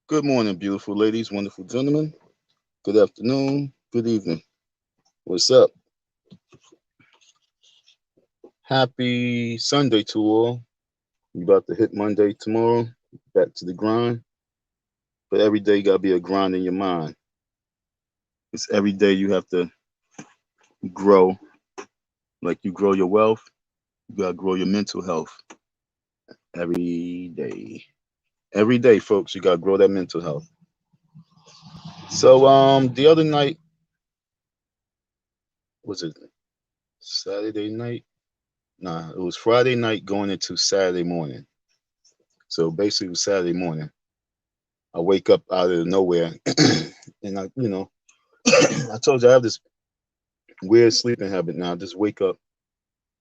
Good morning, beautiful ladies, wonderful gentlemen. Good afternoon, good evening. What's up? Happy Sunday to all. We about to hit Monday tomorrow, back to the grind. But every day got to be a grind in your mind. It's every day you have to grow. Like you grow your wealth, you got to grow your mental health every day. Every day, folks, you got to grow that mental health. So, the other night, was it Saturday night? Nah, it was Friday night going into Saturday morning. So basically, it was Saturday morning. I wake up out of nowhere, and I told you I have this weird sleeping habit now. I just wake up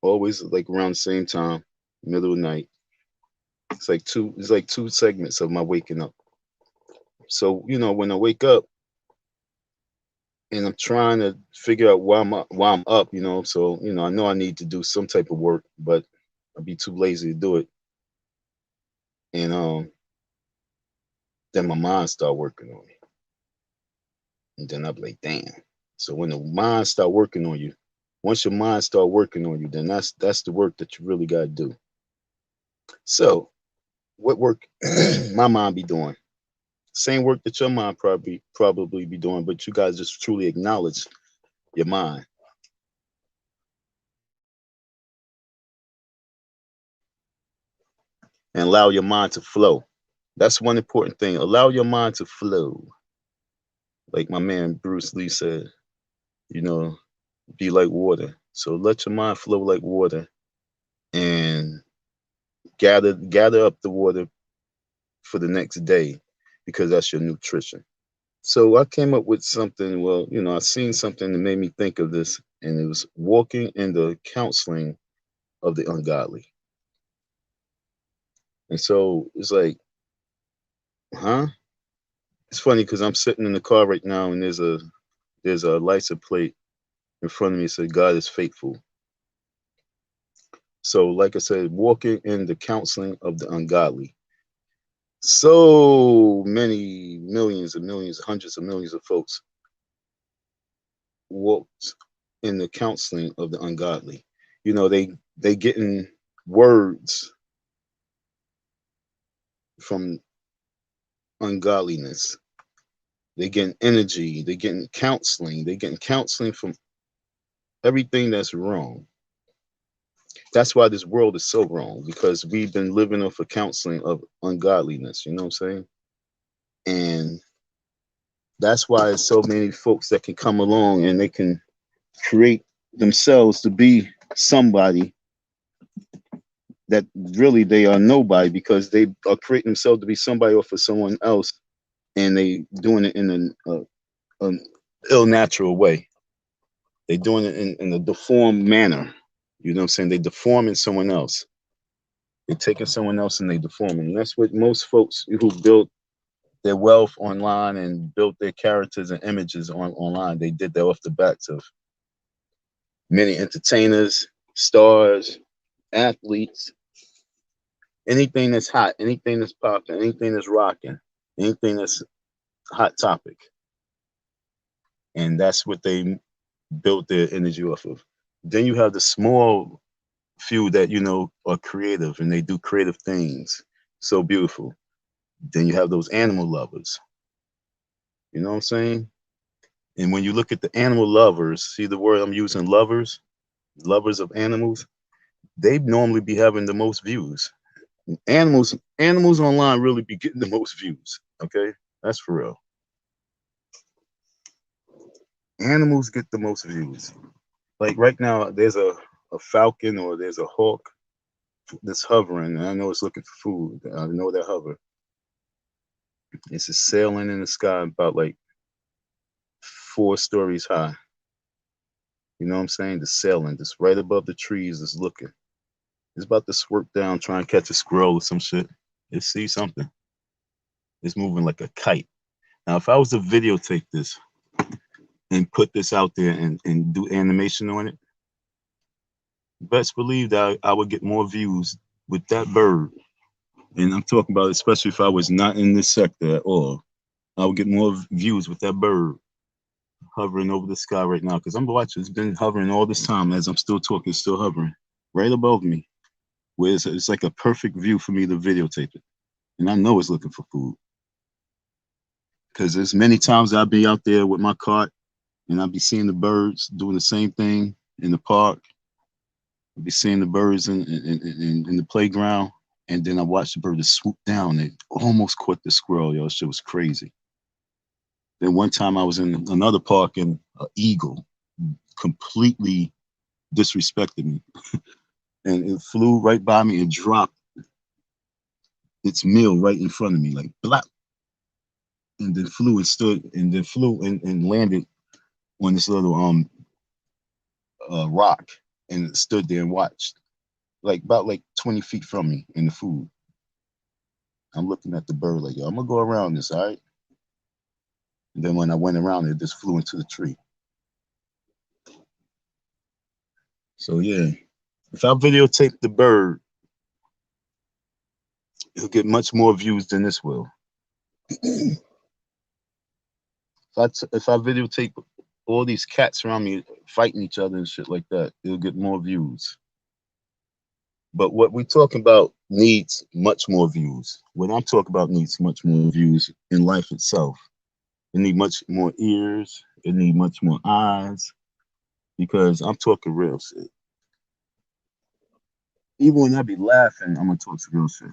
always like around the same time, middle of the night. It's like two segments of my waking up. So when I wake up and I'm trying to figure out why I'm up, so I know I need to do some type of work, but I'd be too lazy to do it, and then my mind start working on me, and then I'm like, damn. So when the mind start working on you, once your mind start working on you, then that's the work that you really got to do. So what work my mind be doing? Same work that your mind probably be doing, but you guys just truly acknowledge your mind and allow your mind to flow. That's one important thing. Allow your mind to flow. Like my man Bruce Lee said, you know, be like water. So let your mind flow like water and gather up the water for the next day because that's your nutrition. So I came up with something. Well, I seen something that made me think of this, and it was walking in the counseling of the ungodly. And so it's like, huh? It's funny because I'm sitting in the car right now, and there's a license plate in front of me that says God is faithful. So, like I said, walking in the counseling of the ungodly. So many millions and millions, hundreds of millions of folks walked in the counseling of the ungodly. They getting words from ungodliness. They getting energy. They getting counseling. They getting counseling from everything that's wrong. That's why this world is so wrong, because we've been living off a counseling of ungodliness. You know what I'm saying? And that's why there's so many folks that can come along and they can create themselves to be somebody that really they are nobody, because they are creating themselves to be somebody off of someone else, and they doing it in an ill natural way. They doing it in a deformed manner. You know what I'm saying? They deforming someone else. They're taking someone else and they deforming. And that's what most folks who built their wealth online and built their characters and images online, they did that off the backs of many entertainers, stars, athletes, anything that's hot, anything that's popping, anything that's rocking, anything that's hot topic. And that's what they built their energy off of. Then you have the small few that are creative and they do creative things. So beautiful. Then you have those animal lovers. You know what I'm saying? And when you look at the animal lovers, see the word I'm using, lovers, lovers of animals, they normally be having the most views. Animals online really be getting the most views. Okay, that's for real. Animals get the most views. Like right now, there's a falcon or there's a hawk that's hovering, and I know it's looking for food. I know that hover. It's just sailing in the sky about like 4 stories high. You know what I'm saying? Just sailing, just right above the trees, just looking. It's about to swoop down, try and catch a squirrel or some shit. It sees something. It's moving like a kite. Now, if I was to videotape this and put this out there and do animation on it, best believe that I would get more views with that bird And I'm talking about especially if I was not in this sector at all. I would get more views with that bird hovering over the sky right now. Because I'm watching, it's been hovering all this time as I'm still talking, still hovering right above me. Where it's like a perfect view for me to videotape it. And I know it's looking for food. Because there's many times I'll be out there with my cart and I'll be seeing the birds doing the same thing in the park. I'll be seeing the birds in the playground. And then I watched the bird just swoop down and almost caught the squirrel. Yo, shit was crazy. Then one time I was in another park and an eagle completely disrespected me. And it flew right by me and dropped its meal right in front of me, like blah. And then flew and stood and then flew and landed on this little rock and stood there and watched. Like about like 20 feet from me in the food. I'm looking at the bird like, yo, I'm gonna go around this, all right? And then when I went around, it just flew into the tree. So yeah, if I videotape the bird, it'll get much more views than this will. If I videotape all these cats around me fighting each other and shit like that, it'll get more views. But what we're talking about needs much more views. What I'm talking about needs much more views in life itself. It need much more ears. It need much more eyes. Because I'm talking real shit. Even when I be laughing, I'm gonna talk some real shit.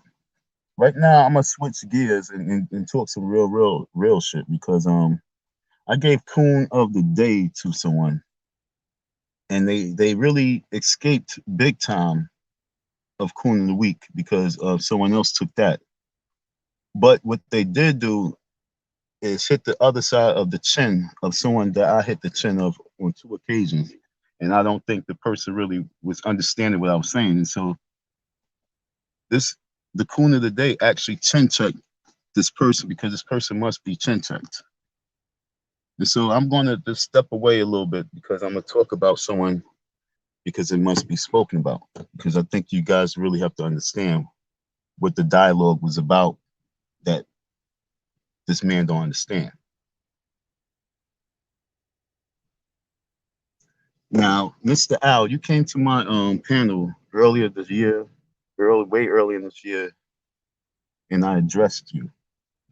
Right now, I'm gonna switch gears and talk some real shit because I gave Coon of the Day to someone, and they really escaped big time of Coon of the Week because someone else took that. But what they did do is hit the other side of the chin of someone that I hit the chin of on 2 occasions, and I don't think the person really was understanding what I was saying. And so this the Coon of the Day actually chin checked this person because this person must be chin checked. And so I'm going to just step away a little bit because I'm going to talk about someone because it must be spoken about. Because I think you guys really have to understand what the dialogue was about that this man don't understand. Now, Mr. Al, you came to my panel earlier this year, way earlier this year, and I addressed you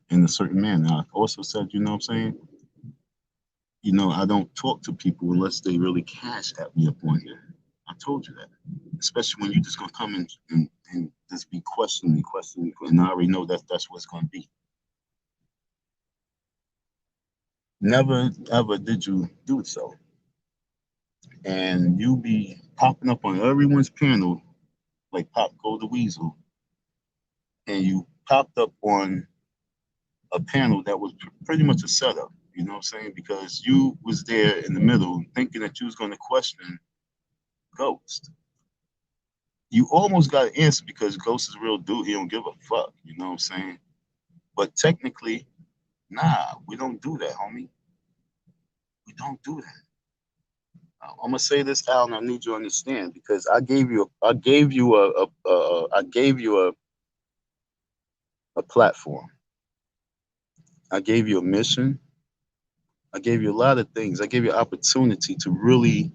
in a certain manner. I also said, you know what I'm saying? I don't talk to people unless they really cash at me up on here. I told you that. Especially when you're just gonna come and just be questioning me, and I already know that's what it's gonna be. Never ever did you do so. And you be popping up on everyone's panel like Pop Go the Weasel, and you popped up on a panel that was pretty much a setup, you know what I'm saying? Because you was there in the middle thinking that you was gonna question Ghost. You almost got an answer because Ghost is a real dude. He don't give a fuck. You know what I'm saying? But technically, nah, we don't do that, homie. We don't do that. I'm gonna say this, Al, and I need you to understand because I gave you a platform. I gave you a mission. I gave you a lot of things. I gave you an opportunity to really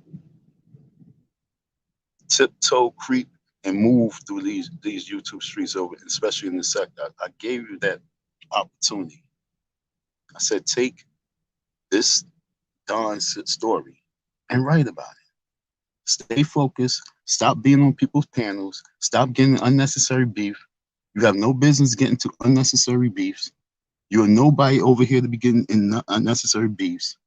tiptoe, creep, and move through these YouTube streets over, especially in the sector. I gave you that opportunity. I said, take this Don's story and write about it. Stay focused. Stop being on people's panels. Stop getting unnecessary beef. You have no business getting to unnecessary beefs. You're nobody over here to be getting in unnecessary beefs.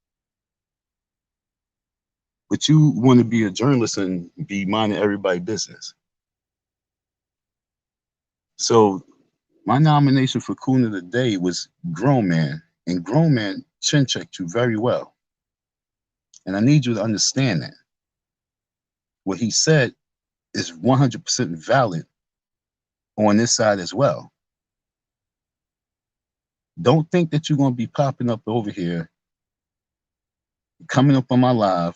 But you want to be a journalist and be minding everybody's business. So my nomination for Coon of the Day was Grown Man. And Grown Man chin checked you very well. And I need you to understand that. What he said is 100% valid on this side as well. Don't think that you're going to be popping up over here, coming up on my live,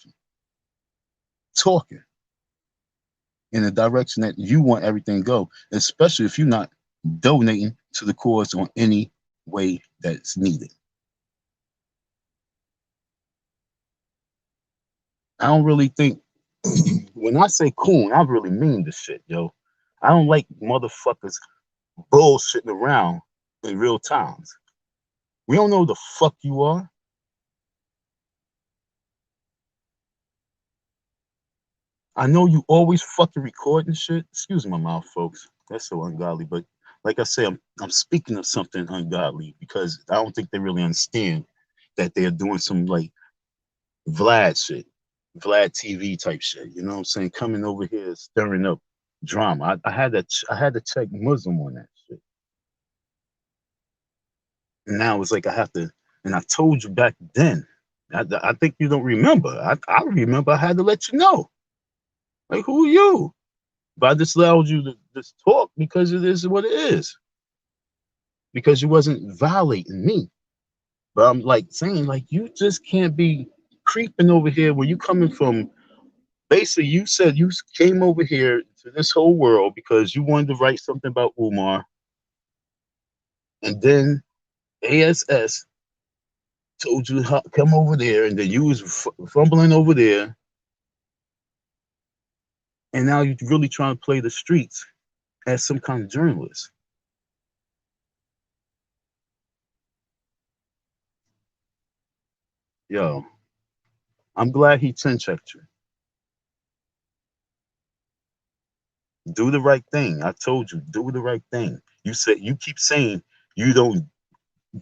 talking in the direction that you want everything to go, especially if you're not donating to the cause on any way that's needed. I don't really think, when I say coon, I really mean this shit, yo. I don't like motherfuckers bullshitting around in real times. We don't know who the fuck you are. I know you always fucking recording shit. Excuse my mouth, folks. That's so ungodly. But like I say, I'm speaking of something ungodly because I don't think they really understand that they're doing some like Vlad shit, Vlad TV type shit. You know what I'm saying? Coming over here stirring up drama. I had to check Muslim on that shit. And now it's like I have to. And I told you back then. I think you don't remember. I remember. I had to let you know. Like, who are you? But I just allowed you to just talk because it is what it is. Because you wasn't violating me. But I'm like saying, like, you just can't be creeping over here where you coming from. Basically, you said you came over here to this whole world because you wanted to write something about Umar. And then ASS told you to come over there, and then you was fumbling over there. And now you're really trying to play the streets as some kind of journalist. Yo, I'm glad he chin checked you. Do the right thing. I told you, do the right thing. You said you keep saying you don't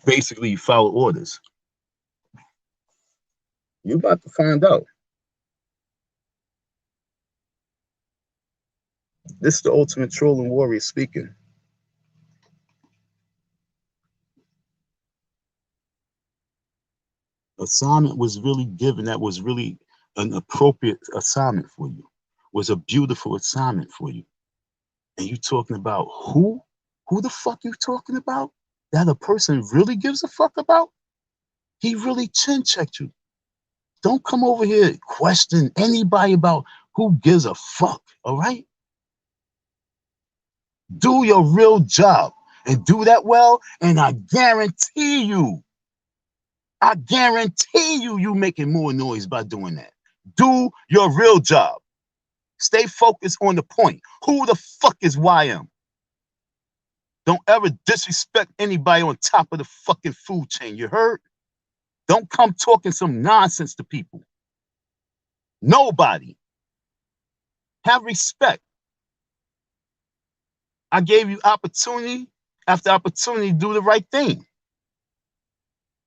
basically follow orders. You about to find out. This is the ultimate trolling warrior speaking. Assignment was really given. That was really an appropriate assignment for you. Was a beautiful assignment for you. And you talking about who? Who the fuck you talking about? That a person really gives a fuck about? He really chin checked you. Don't come over here question anybody about who gives a fuck, all right? Do your real job and do that well, and I guarantee you, you making more noise by doing that. Do your real job. Stay focused on the point. Who the fuck is YM? Don't ever disrespect anybody on top of the fucking food chain, you heard? Don't come talking some nonsense to people. Nobody. Have respect. I gave you opportunity after opportunity to do the right thing.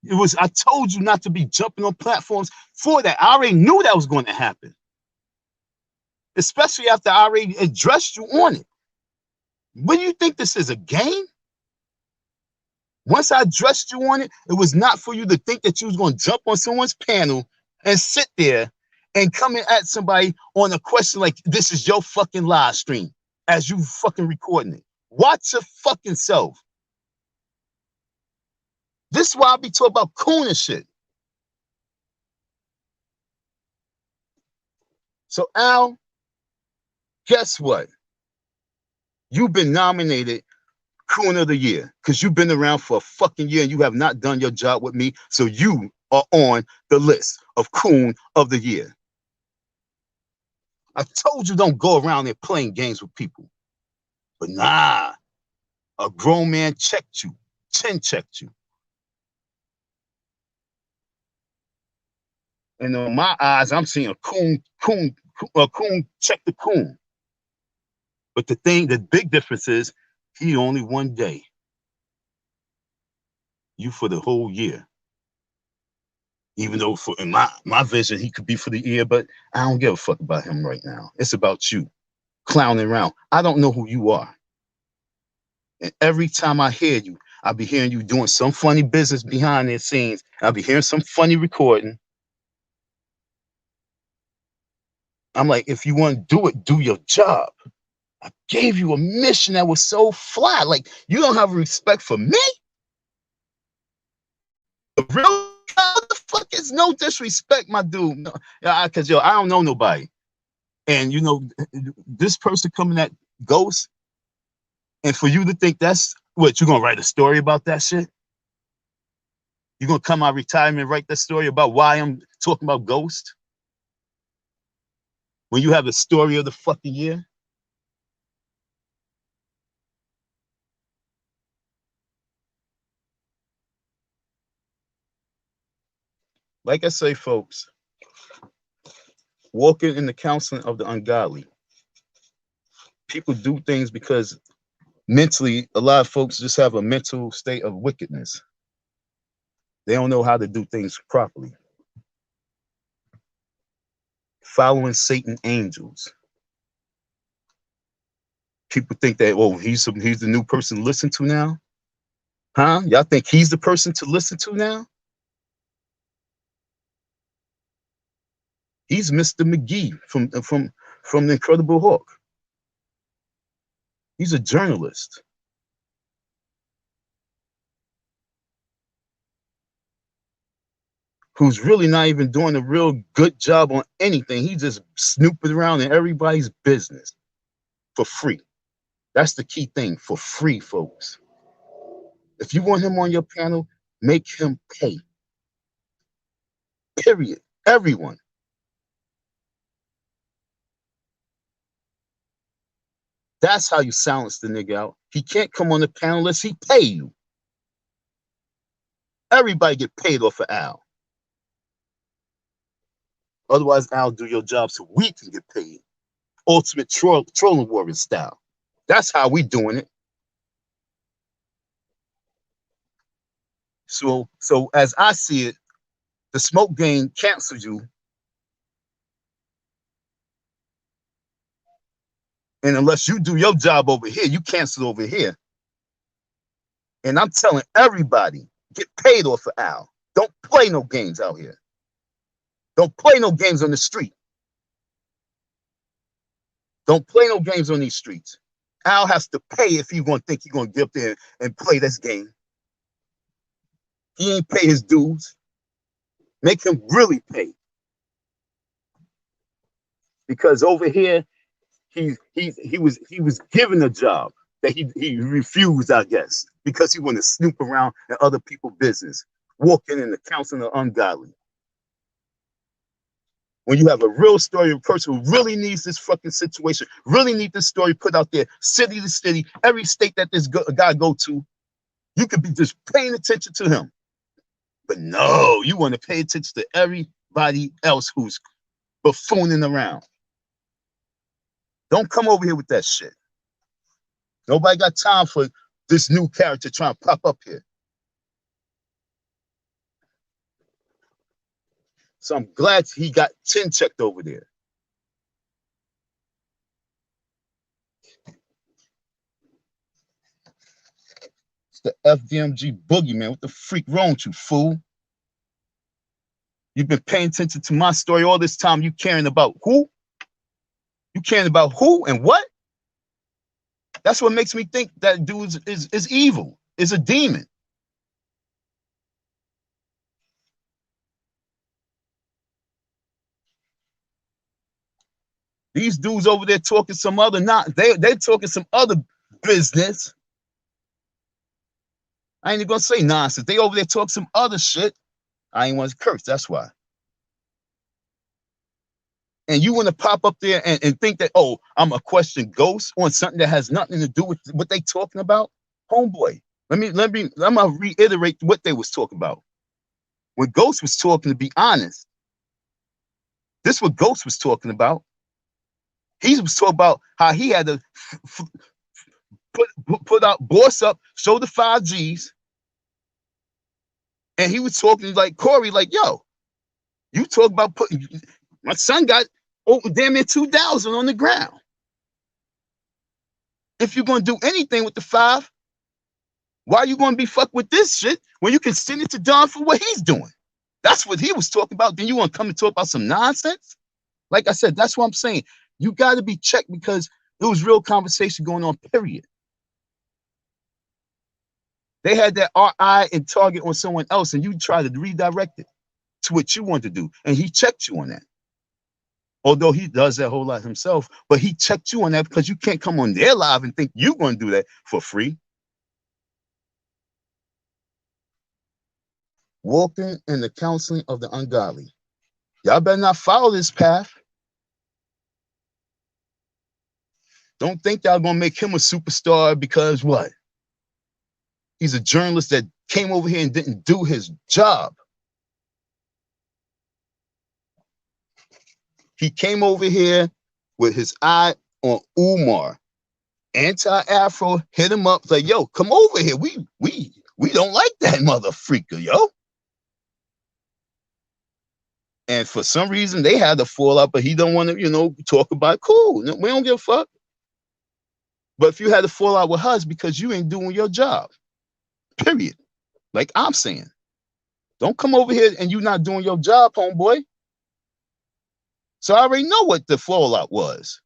I told you not to be jumping on platforms for that. I already knew that was going to happen. Especially after I already addressed you on it. What do you think this is, a game? Once I addressed you on it, it was not for you to think that you was going to jump on someone's panel and sit there and come in at somebody on a question like this is your fucking live stream as you fucking recording it. Watch your fucking self. This is why I be talking about coon and shit. So Al, guess what? You've been nominated Coon of the Year because you've been around for a fucking year and you have not done your job with me. So you are on the list of Coon of the Year. I told you don't go around there playing games with people. But nah, a grown man checked you, chin checked you. And in my eyes, I'm seeing a coon check the coon. But the big difference is he only one day. You for the whole year. Even though in my vision, he could be for the year, but I don't give a fuck about him right now. It's about you clowning around. I don't know who you are. And every time I hear you, I'll be hearing you doing some funny business behind the scenes. I'll be hearing some funny recording. I'm like, if you want to do it, do your job. I gave you a mission that was so fly. Like, you don't have respect for me? The real what the fuck is no disrespect, my dude. No, because I don't know nobody. And you know, this person coming at Ghost And for you to think that's what, you're going to write a story about that shit? You're going to come out of retirement and write that story about why I'm talking about ghosts? When you have the story of the fucking year? Like I say, folks, walking in the counseling of the ungodly. People do things because mentally, a lot of folks just have a mental state of wickedness. They don't know how to do things properly. Following Satan angels. People think that, oh, he's the new person to listen to now? Huh? Y'all think he's the person to listen to now? He's Mr. Mcgee from the Incredible Hulk. He's a journalist. Who's really not even doing a real good job on anything. He's just snooping around in everybody's business for free. That's the key thing, for free, folks. If you want him on your panel, make him pay. Period. Everyone. That's how you silence the nigga out. He can't come on the panel unless he pay you. Everybody get paid off of Al. Otherwise, Al, do your job so we can get paid. Ultimate trolling warrior style. That's how we doing it. So as I see it, the smoke game cancels you. And unless you do your job over here, you cancel over here. And I'm telling everybody, get paid off of Al. Don't play no games out here. Don't play no games on the street. Don't play no games on these streets. Al has to pay if you're going to think you're going to get up there and play this game. He ain't pay his dues. Make him really pay. Because over here, he was given a job that he refused, I guess, because he wanted to snoop around in other people's business, walking in the counseling of ungodly. When you have a real story of a person who really needs this fucking situation, really need this story put out there, city to city, every state that this guy go to, you could be just paying attention to him. But no, you want to pay attention to everybody else who's buffooning around. Don't come over here with that shit. Nobody got time for this new character trying to pop up here. So I'm glad he got 10 checked over there. It's the FDMGBoogieman. What the freak wrong with you, fool? You've been paying attention to my story all this time. You caring about who? You caring about who and what? That's what makes me think that dude is evil, is a demon. These dudes over there talking some other, they're talking some other business. I ain't even gonna say nonsense. They over there talking some other shit. I ain't want to curse, that's why. And you want to pop up there and think that, oh, I'm a question ghost on something that has nothing to do with what they talking about? Homeboy, I'm gonna reiterate what they was talking about. When Ghost was talking, to be honest, this is what Ghost was talking about. He was talking about how he had to put out, boss up, show the 5 Gs. And he was talking like Corey, like, yo, you talk about putting, my son got over damn near 2,000 on the ground. If you're going to do anything with the 5, why are you going to be fucked with this shit when you can send it to Don for what he's doing? That's what he was talking about. Then you want to come and talk about some nonsense? Like I said, that's what I'm saying. You got to be checked because there was real conversation going on, period. They had that eye and target on someone else, and you try to redirect it to what you want to do. And he checked you on that. Although he does that whole lot himself, but he checked you on that because you can't come on their live and think you're going to do that for free. Walking in the counseling of the ungodly. Y'all better not follow this path. Don't think y'all going to make him a superstar because what? He's a journalist that came over here and didn't do his job. He came over here with his eye on Umar. Anti-Afro hit him up like, yo, come over here. We don't like that mother freaker, yo. And for some reason they had a fallout, but he don't want to, talk about it. Cool. No, we don't give a fuck. But if you had a fallout with us because you ain't doing your job, period. Like I'm saying, don't come over here and you not doing your job, homeboy. So I already know what the fallout was.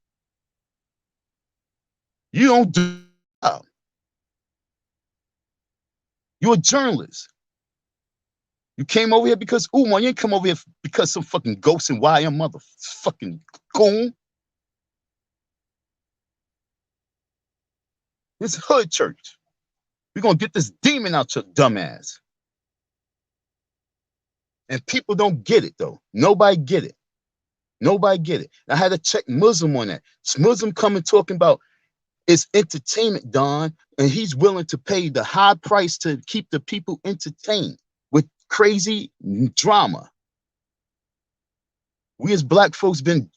You don't do your job. You're a journalist. You came over here because Umar. You didn't come over here because some fucking ghost and YM motherfucking goon. This hood church. We're going to get this demon out your dumb ass. And people don't get it, though. Nobody get it. Nobody get it. I had to check Muslim on that. It's Muslim coming talking about it's entertainment, Don, and he's willing to pay the high price to keep the people entertained with crazy drama. We as black folks been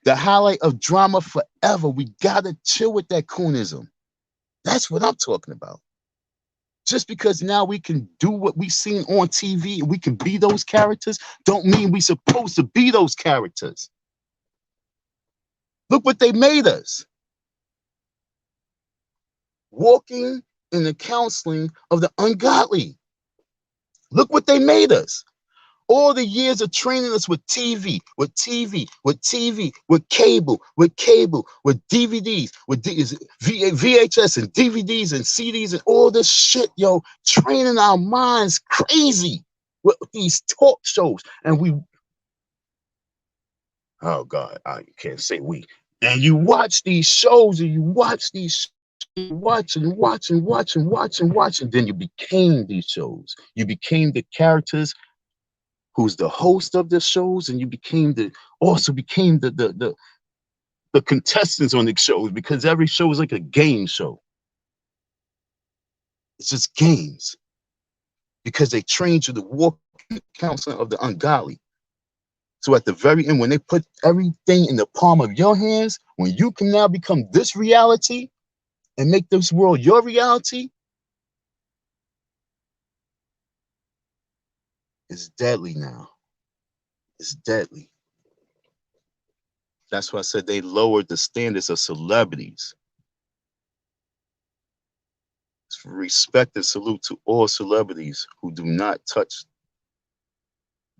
the highlight of drama forever. We got to chill with that coonism. That's what I'm talking about. Just because now we can do what we seen on TV and we can be those characters, don't mean we supposed to be those characters. Look what they made us. Walking in the counseling of the ungodly. Look what they made us. All the years of training us with TV, with TV, with TV, with cable, with DVDs, with VHS and DVDs and CDs and all this shit, yo, training our minds crazy with these talk shows. And we, oh God, I can't say we. And you watch these shows and you watch these watch, and then you became these shows. You became the characters who's the host of the shows, and you became the contestants on the shows, because every show is like a game show. It's just games. Because they trained you to walk in the counseling of the ungodly. So at the very end, when they put everything in the palm of your hands, when you can now become this reality and make this world your reality, it's deadly now. It's deadly. That's why I said they lowered the standards of celebrities. Respect and salute to all celebrities who do not touch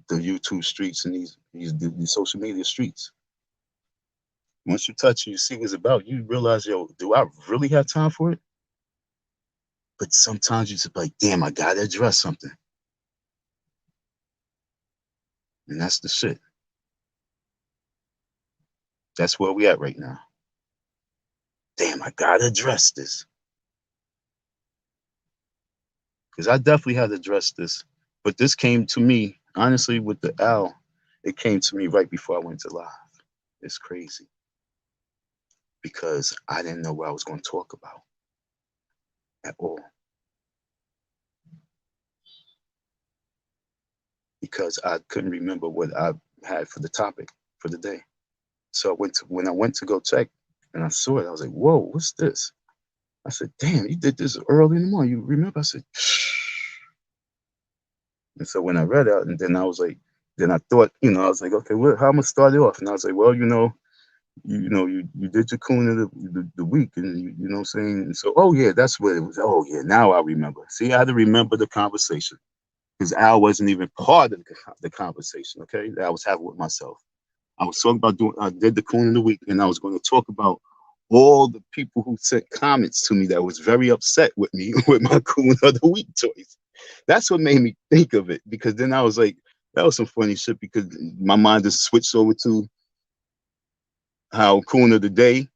the YouTube streets and these social media streets. Once you touch it, you see what it's about, you realize, yo, do I really have time for it? But sometimes you just like, damn, I gotta address something. And that's the shit. That's where we at right now. Damn, I gotta address this. Because I definitely had to address this. But this came to me, honestly, with the owl, it came to me right before I went to live. It's crazy. Because I didn't know what I was going to talk about at all. Because I couldn't remember what I had for the topic for the day. So when I went to go check and I saw it, I was like, whoa, what's this? I said, damn, you did this early in the morning. You remember? I said, shh. And so when I read out, and then I was like, then I thought, I was like, okay, well, how am I start it off? And I was like, well, you did your coon of the week, and you know what I'm saying? And so, oh yeah, that's what it was. Oh yeah, now I remember. See, I had to remember the conversation. Because Al wasn't even part of the conversation, okay, that I was having with myself. I was talking about I did the coon of the week, and I was going to talk about all the people who sent comments to me that was very upset with me with my coon of the week choice. That's what made me think of it, because then I was like, that was some funny shit, because my mind just switched over to how coon of the day,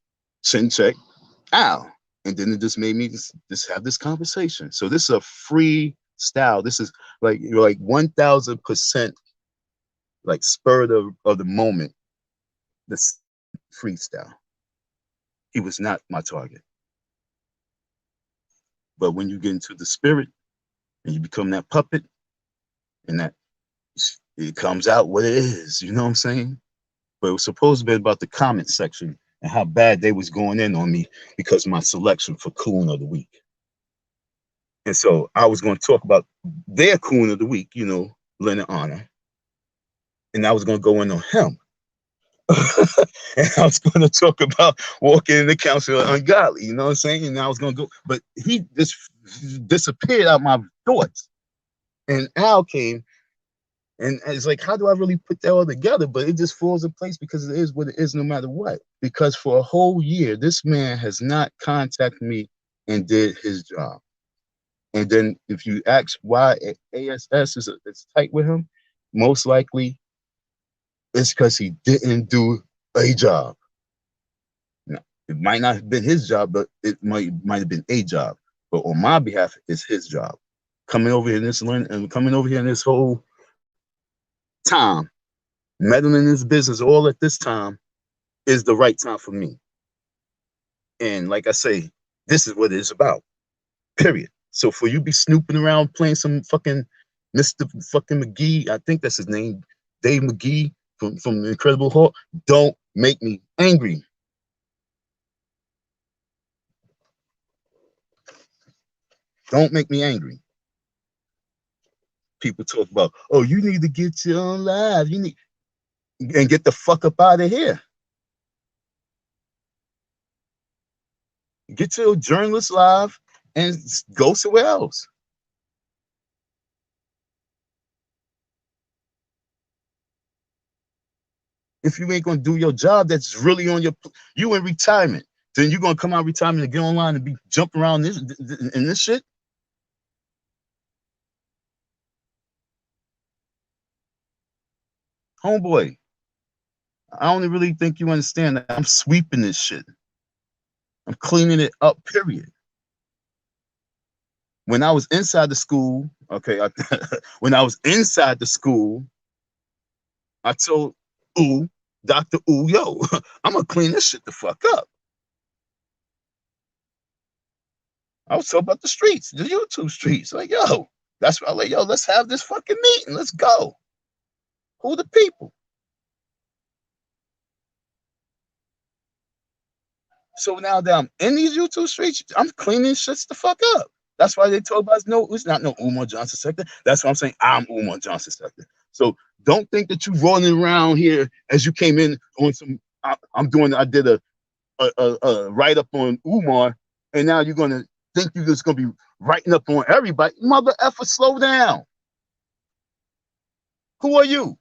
chin check, ow. And then it just made me just have this conversation. So this is a free style. This is like you're like 1000% like spur of the moment. This freestyle. He was not my target. But when you get into the spirit and you become that puppet, and that it comes out what it is, you know what I'm saying? But it was supposed to be about the comment section and how bad they was going in on me because of my selection for coon of the week. And so I was going to talk about their coon of the week, you know, Leonard Honor, and I was going to go in on him. And I was going to talk about walking in the counsel of ungodly, you know what I'm saying? And I was going to go, but he just disappeared out my thoughts. And Al came, and it's like, how do I really put that all together? But it just falls in place because it is what it is no matter what. Because for a whole year, this man has not contacted me and did his job. And then if you ask why ASS is tight with him, most likely it's because he didn't do a job. Now, it might not have been his job, but it might have been a job. But on my behalf, it's his job. Coming over here in this and coming over here in this whole time, meddling in his business all at this time is the right time for me. And like I say, this is what it is about. Period. So for you be snooping around playing some fucking Mr. fucking Mcgee, I think that's his name, Dave Mcgee from the Incredible Hulk, don't make me angry. Don't make me angry. People talk about, oh, you need to get your own live. You need and get the fuck up out of here. Get your journalist live and go somewhere else. If you ain't gonna do your job, that's really on you in retirement. Then you're gonna come out of retirement and get online and be jumping around this in this shit. Homeboy, I don't really think you understand that I'm sweeping this shit. I'm cleaning it up, period. When I was inside the school, okay, when I was inside the school, I told Dr. yo, I'm gonna clean this shit the fuck up. I was talking about the streets, the YouTube streets. Like, yo, that's why I like, yo, let's have this fucking meeting. Let's go. Who the people? So now that I'm in these YouTube streets, I'm cleaning shit the fuck up. That's why they told us no, it's not no Umar Johnson sector. That's why I'm saying I'm Umar Johnson sector. So don't think that you rolling around here as you came in on some. I did a write up on Umar, and now you're gonna think you're just gonna be writing up on everybody. Mother effer, slow down. Who are you?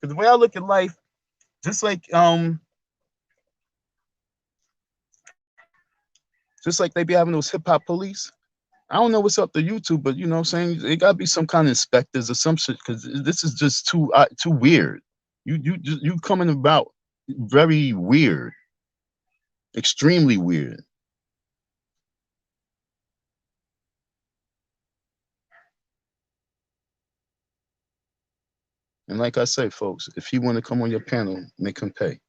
Because the way I look at life, just like they be having those hip hop police. I don't know what's up to YouTube, but you know what I'm saying? It gotta be some kind of inspectors or some shit, because this is just too weird. You coming about very weird, extremely weird. And like I say, folks, if he want to come on your panel, make him pay.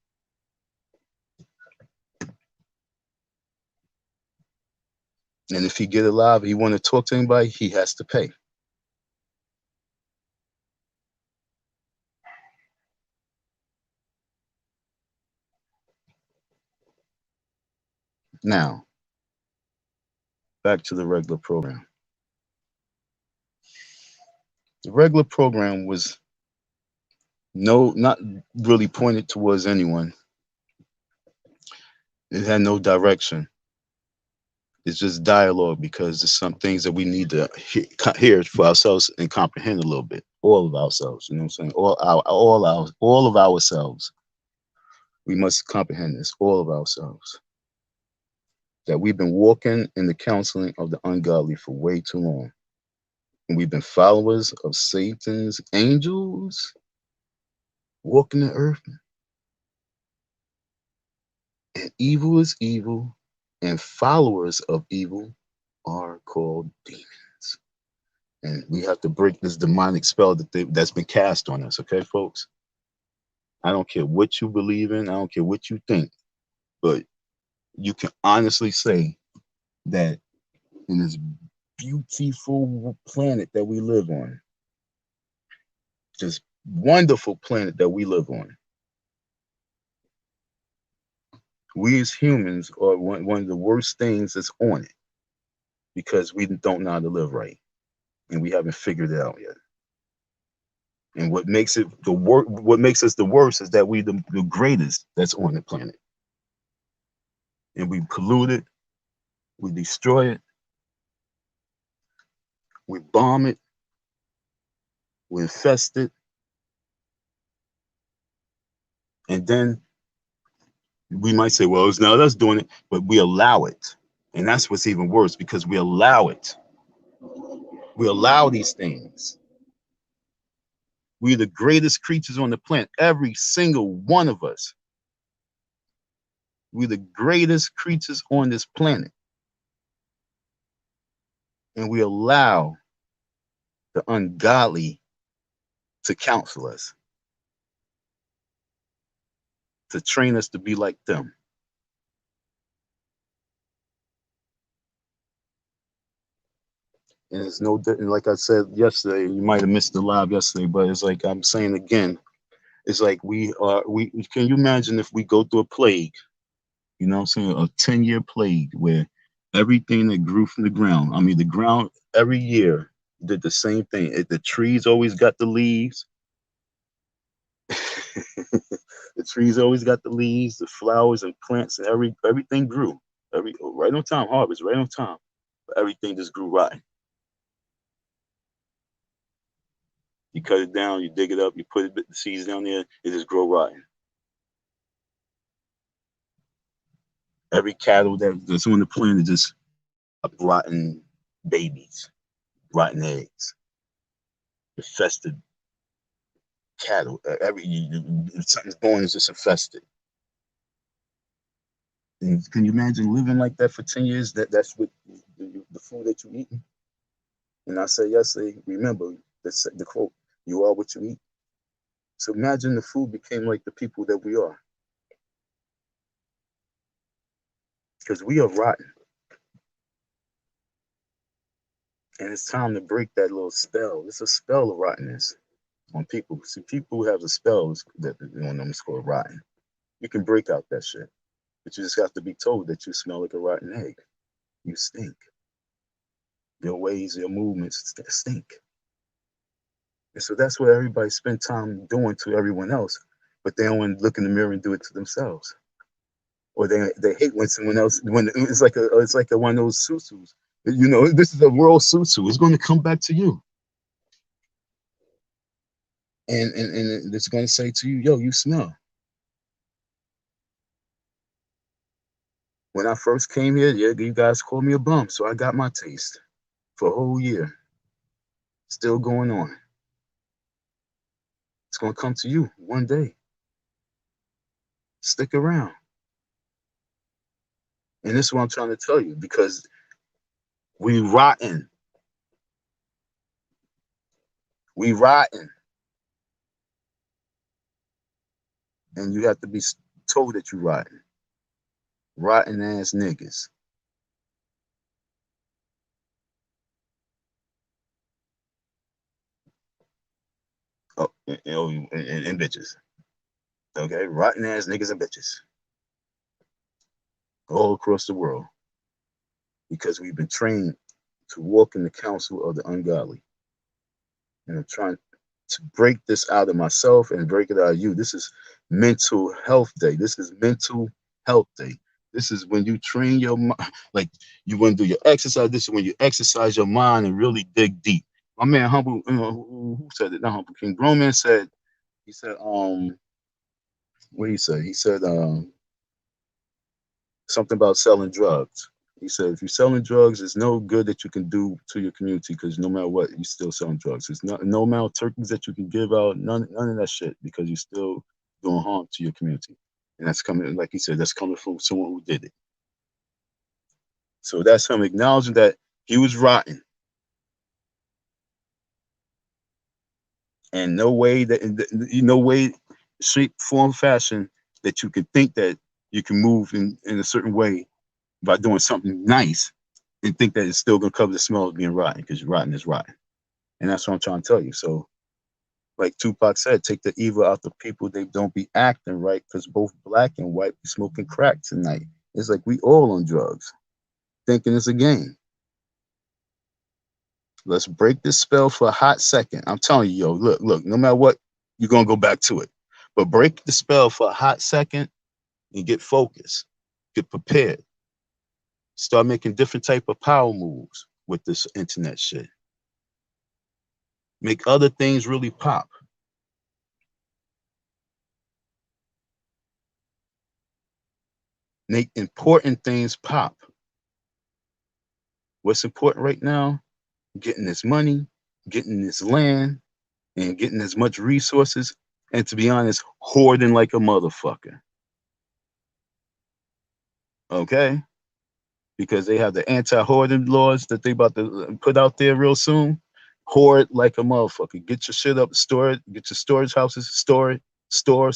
And if he get it live, he want to talk to anybody, he has to pay. Now, back to the regular program. The regular program was not really pointed towards anyone. It had no direction. It's just dialogue because there's some things that we need to hear for ourselves and comprehend a little bit. All of ourselves, you know what I'm saying? All of ourselves. We must comprehend this, all of ourselves. That we've been walking in the counseling of the ungodly for way too long. And we've been followers of Satan's angels walking the earth. And evil is evil, and followers of evil are called demons. And we have to break this demonic spell that's been cast on us, okay, folks? I don't care what you believe in, I don't care what you think, but you can honestly say that in this beautiful planet that we live on, this wonderful planet that we live on, we as humans are one of the worst things that's on it because we don't know how to live right and we haven't figured it out yet. And what makes it what makes us the worst is that we the greatest that's on the planet. And we pollute it, we destroy it, we bomb it, we infest it, and then we might say, well, it's not us doing it, but we allow it. And that's what's even worse because we allow it. We allow these things. We're the greatest creatures on the planet, every single one of us. We're the greatest creatures on this planet. And we allow the ungodly to counsel us, to train us to be like them. And it's no different. Like I said yesterday, you might have missed the live yesterday, but it's like I'm saying again, it's like we can you imagine if we go through a plague, you know what I'm saying, a 10-year plague where everything that grew from the ground, I mean the ground every year did the same thing. The trees always got the leaves. The trees always got the leaves, the flowers and plants, and everything grew. Right on time, harvest, right on time. But everything just grew rotten. You cut it down, you dig it up, you put the seeds down there, it just grow rotten. Every cattle that's on the planet just rotten babies, rotten eggs, infested cattle. Something's born is just infested. And can you imagine living like that for 10 years? That's what the food that you eat. And I said yesterday, remember the quote, you are what you eat. So imagine the food became like the people that we are. Because we are rotten. And it's time to break that little spell. It's a spell of rottenness on people. See, people who have the spells that on them is called rotten. You can break out that shit. But you just have to be told that you smell like a rotten egg. You stink. Your ways, your movements stink. And so that's what everybody spend time doing to everyone else, but they don't want to look in the mirror and do it to themselves. Or they hate when someone else when it's like one of those susus. You know, this is a world susu. It's going to come back to you, and it's going to say to you, "Yo, you smell." When I first came here, yeah, you guys called me a bum, so I got my taste for a whole year. Still going on. It's going to come to you one day. Stick around. And this is what I'm trying to tell you because we rotten. We rotten. And you have to be told that you rotten. Rotten ass niggas. Oh, and bitches. Okay? Rotten ass niggas and bitches. All across the world. Because we've been trained to walk in the counsel of the ungodly. And I'm trying to break this out of myself and break it out of you. This is mental health day. This is mental health day. This is when you train your mind, like you want to do your exercise. This is when you exercise your mind and really dig deep. My man Humble, who said it? Not Humble King. Grown man said, he said, what did he say? He said something about selling drugs. He said, if you're selling drugs, there's no good that you can do to your community because no matter what, you're still selling drugs. There's no amount of turkeys that you can give out, none of that shit, because you're still doing harm to your community. And that's coming, like he said, that's coming from someone who did it. So that's him acknowledging that he was rotten. And no way, shape, form, fashion that you can think that you can move in a certain way by doing something nice and think that it's still gonna cover the smell of being rotten, because rotten is rotten. And that's what I'm trying to tell you. So like Tupac said, take the evil out the people, they don't be acting right, because both black and white be smoking crack tonight. It's like we all on drugs, thinking it's a game. Let's break this spell for a hot second. I'm telling you, yo, look, no matter what, you're gonna go back to it. But break the spell for a hot second and get focused, get prepared. Start making different type of power moves with this internet shit. Make other things really pop. Make important things pop. What's important right now? Getting this money, getting this land, and getting as much resources, and to be honest, hoarding like a motherfucker. Okay? Because they have the anti-hoarding laws that they about to put out there real soon. Hoard like a motherfucker. Get your shit up, store it, get your storage houses, store it, store.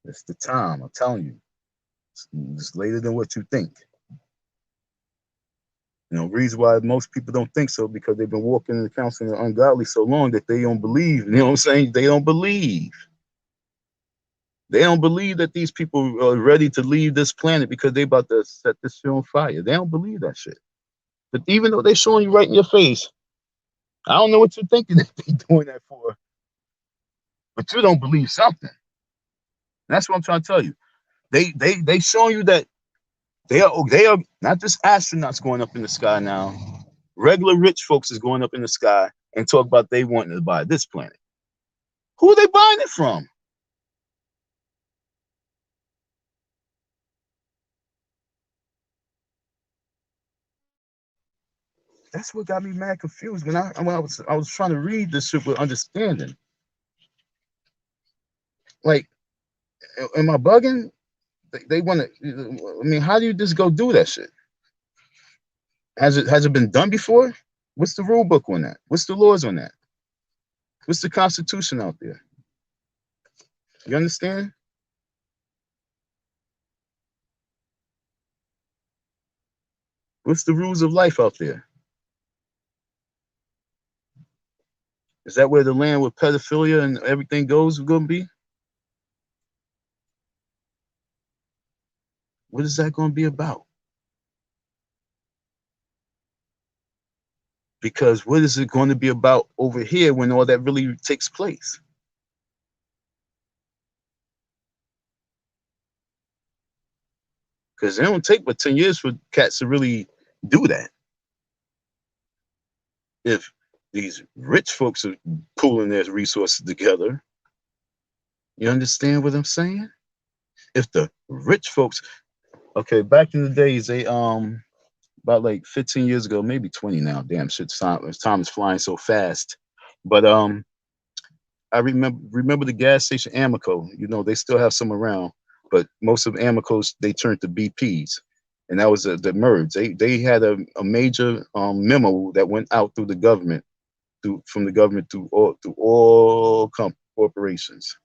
It's the time, I'm telling you. It's later than what you think. You know, reason why most people don't think so, because they've been walking in the counseling of ungodly so long that they don't believe. You know what I'm saying? They don't believe. They don't believe that these people are ready to leave this planet because they about to set this shit on fire. They don't believe that shit. But even though they're showing you right in your face, I don't know what you're thinking that they're doing that for, but you don't believe something. That's what I'm trying to tell you. They showing you that they are not just astronauts going up in the sky now. Regular rich folks is going up in the sky and talk about they wanting to buy this planet. Who are they buying it from? That's what got me mad confused when I was trying to read this shit with understanding. Like, am I bugging? They want to. I mean, how do you just go do that shit? Has it been done before? What's the rule book on that? What's the laws on that? What's the Constitution out there? You understand? What's the rules of life out there? Is that where the land with pedophilia and everything goes going to be? What is that going to be about? Because what is it going to be about over here when all that really takes place? Because it don't take but 10 years for cats to really do that. If these rich folks are pooling their resources together, you understand what I'm saying? If the rich folks, okay, back in the days, they about like 15 years ago, maybe 20 now. Damn shit, time is flying so fast. But I remember the gas station Amoco. You know, they still have some around, but most of Amocos they turned to BPs, and that was the merge. They had a major memo that went out through the government, from the government to all corporations,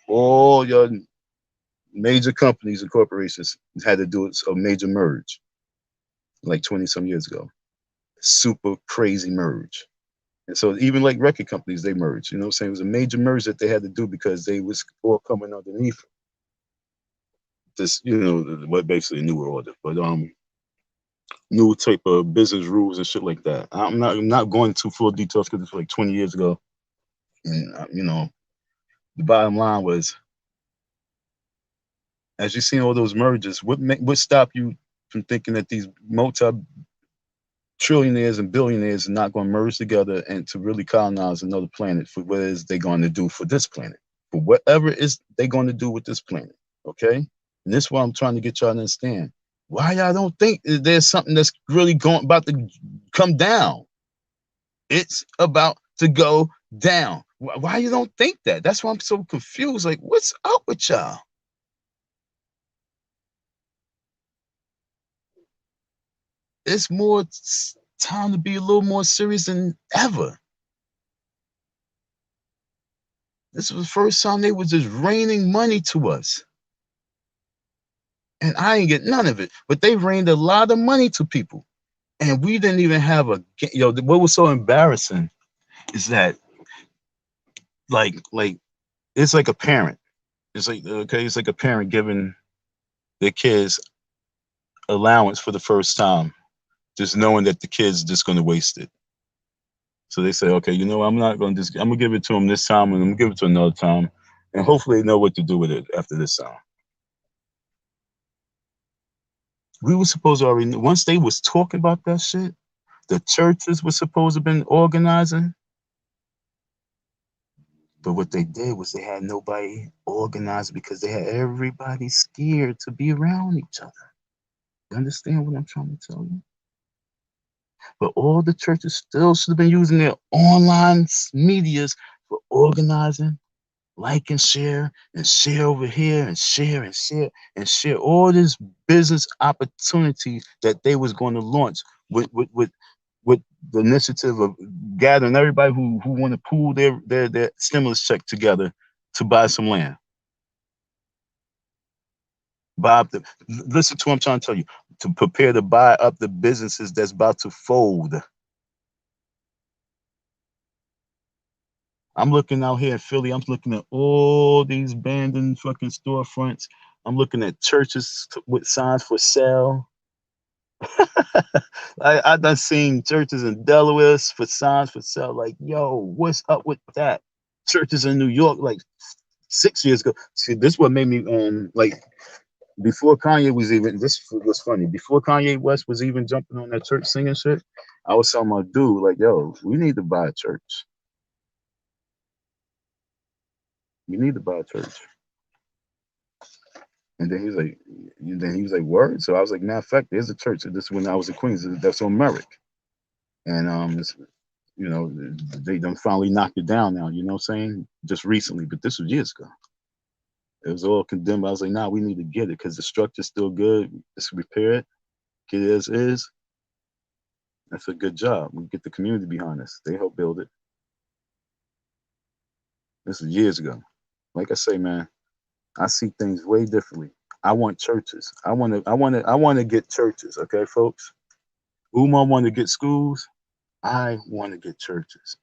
all your major companies and corporations had to do a major merge, like 20 some years ago. Super crazy merge. And so even like record companies, they merged. You know what I'm saying? It was a major merge that they had to do because they was all coming underneath this, what basically new order, but new type of business rules and shit like that. I'm not going into full details because it's like 20 years ago. And the bottom line was, as you seen all those mergers, what stopped you from thinking that these multi-trillionaires and billionaires are not going to merge together and to really colonize another planet for what it is they're going to do for this planet? for whatever is they going to do with this planet. Okay, and this is what I'm trying to get y'all to understand. Why y'all don't think there's something that's really about to come down? It's about to go down. Why you don't think that? That's why I'm so confused. Like, what's up with y'all? It's more time to be a little more serious than ever. This was the first time they was just raining money to us. And I ain't get none of it. But they rained a lot of money to people. And we didn't even have a, what was so embarrassing is that like it's like a parent. It's like, okay, it's like a parent giving their kids allowance for the first time, just knowing that the kid's just going to waste it. So they say, okay, you know, I'm not going to just, I'm going to give it to them this time and I'm going to give it to another time. And hopefully they know what to do with it after this time. We were supposed to already know, once they was talking about that shit, the churches were supposed to have been organizing. But what they did was they had nobody organized because they had everybody scared to be around each other. You understand what I'm trying to tell you? But all the churches still should have been using their online medias for organizing, like and share over here and share and share and share all this business opportunities that they was going to launch with the initiative of gathering everybody who want to pool their stimulus check together to buy some land. Buy up the, listen to what I'm trying to tell you, to prepare to buy up the businesses that's about to fold. I'm looking out here in Philly. I'm looking at all these abandoned fucking storefronts. I'm looking at churches with signs for sale. I done seen churches in Delaware for signs for sale. Like, yo, what's up with that? Churches in New York, like 6 years ago. See, this what made me like before Kanye was even. This was funny. Before Kanye West was even jumping on that church singing shit, I was telling my dude like, yo, we need to buy a church. We need to buy a church. And then he was like, word. So I was like, matter of fact, there's a church. This is when I was in Queens. That's on Merrick, and you know, they done finally knocked it down now. You know what I'm saying? Just recently, but this was years ago. It was all condemned. I was like, nah, we need to get it because the structure's still good. It's repaired. Get it as is. That's a good job. We get the community behind us. They help build it. This is years ago. Like I say, man, I see things way differently. I want churches. I want to get churches. Okay, folks. Umar want to get schools. I want to get churches.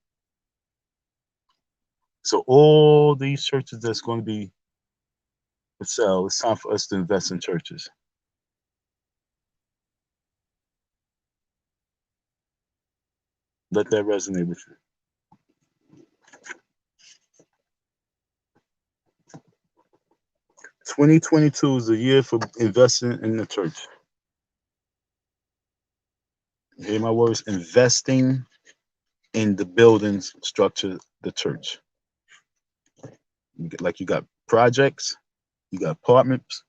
So all these churches that's going to be for sale, it's time for us to invest in churches. Let that resonate with you. 2022 is the year for investing in the church. Hear my words, investing in the buildings structure, the church. Like you got projects, you got apartments,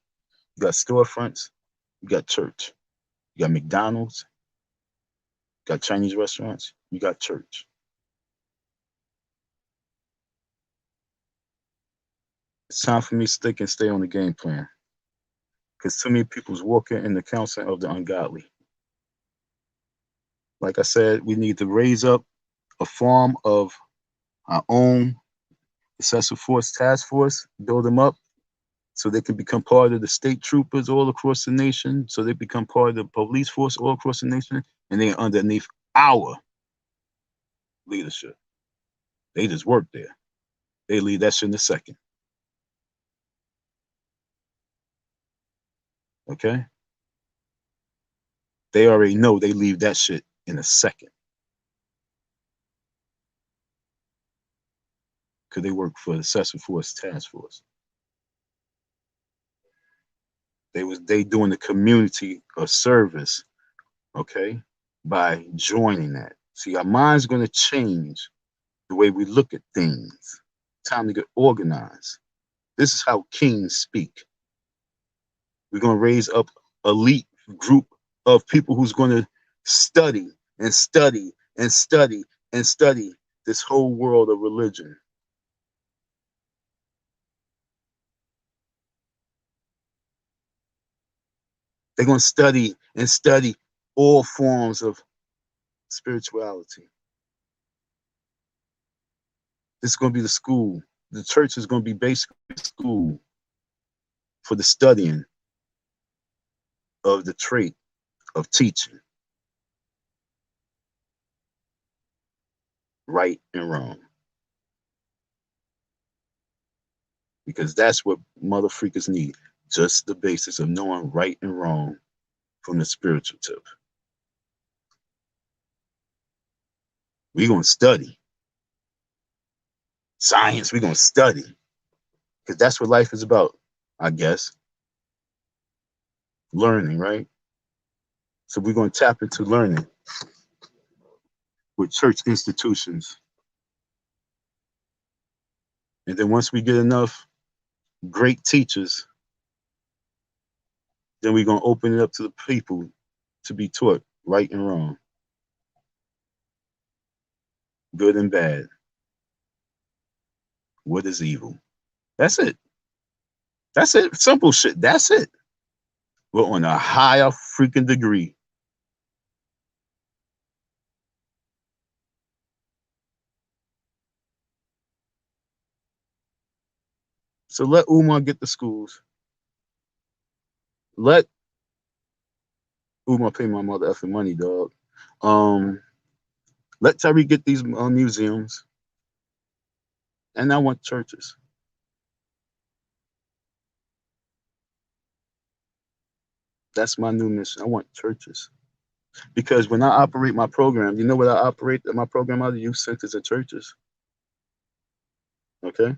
you got storefronts, you got church, you got McDonald's, you got Chinese restaurants, you got church. It's time for me to stick and stay on the game plan. Because too many people's walking in the counseling of the ungodly. Like I said, we need to raise up a form of our own excessive force task force, build them up so they can become part of the state troopers all across the nation, so they become part of the police force all across the nation, and they're underneath our leadership. They just work there. They leave that shit in a second. Okay? They already know they leave that shit in a second. Because they work for the excessive force task force. They doing the community a service, okay, by joining that. See, our mind's gonna change the way we look at things. Time to get organized. This is how kings speak. We're going to raise up elite group of people who's going to study and study and study and study this whole world of religion. They're going to study and study all forms of spirituality. This is going to be the school. The church is going to be basically a school for the studying of the trait of teaching right and wrong. Because that's what mother freakers need. Just the basics of knowing right and wrong from the spiritual tip. We're going to study. Science, we're going to study. Because that's what life is about, I guess. Learning, right? So we're going to tap into learning with church institutions. And then once we get enough great teachers, then we're going to open it up to the people to be taught right and wrong, good and bad. What is evil? That's it. That's it. Simple shit. That's it. We're on a higher freaking degree. So let Umar get the schools. Let Umar pay my mother effing money, dog. Let Terry get these museums. And I want churches. That's my new mission. I want churches. Because when I operate my program, you know what I operate my program out of? Youth centers and churches. Okay?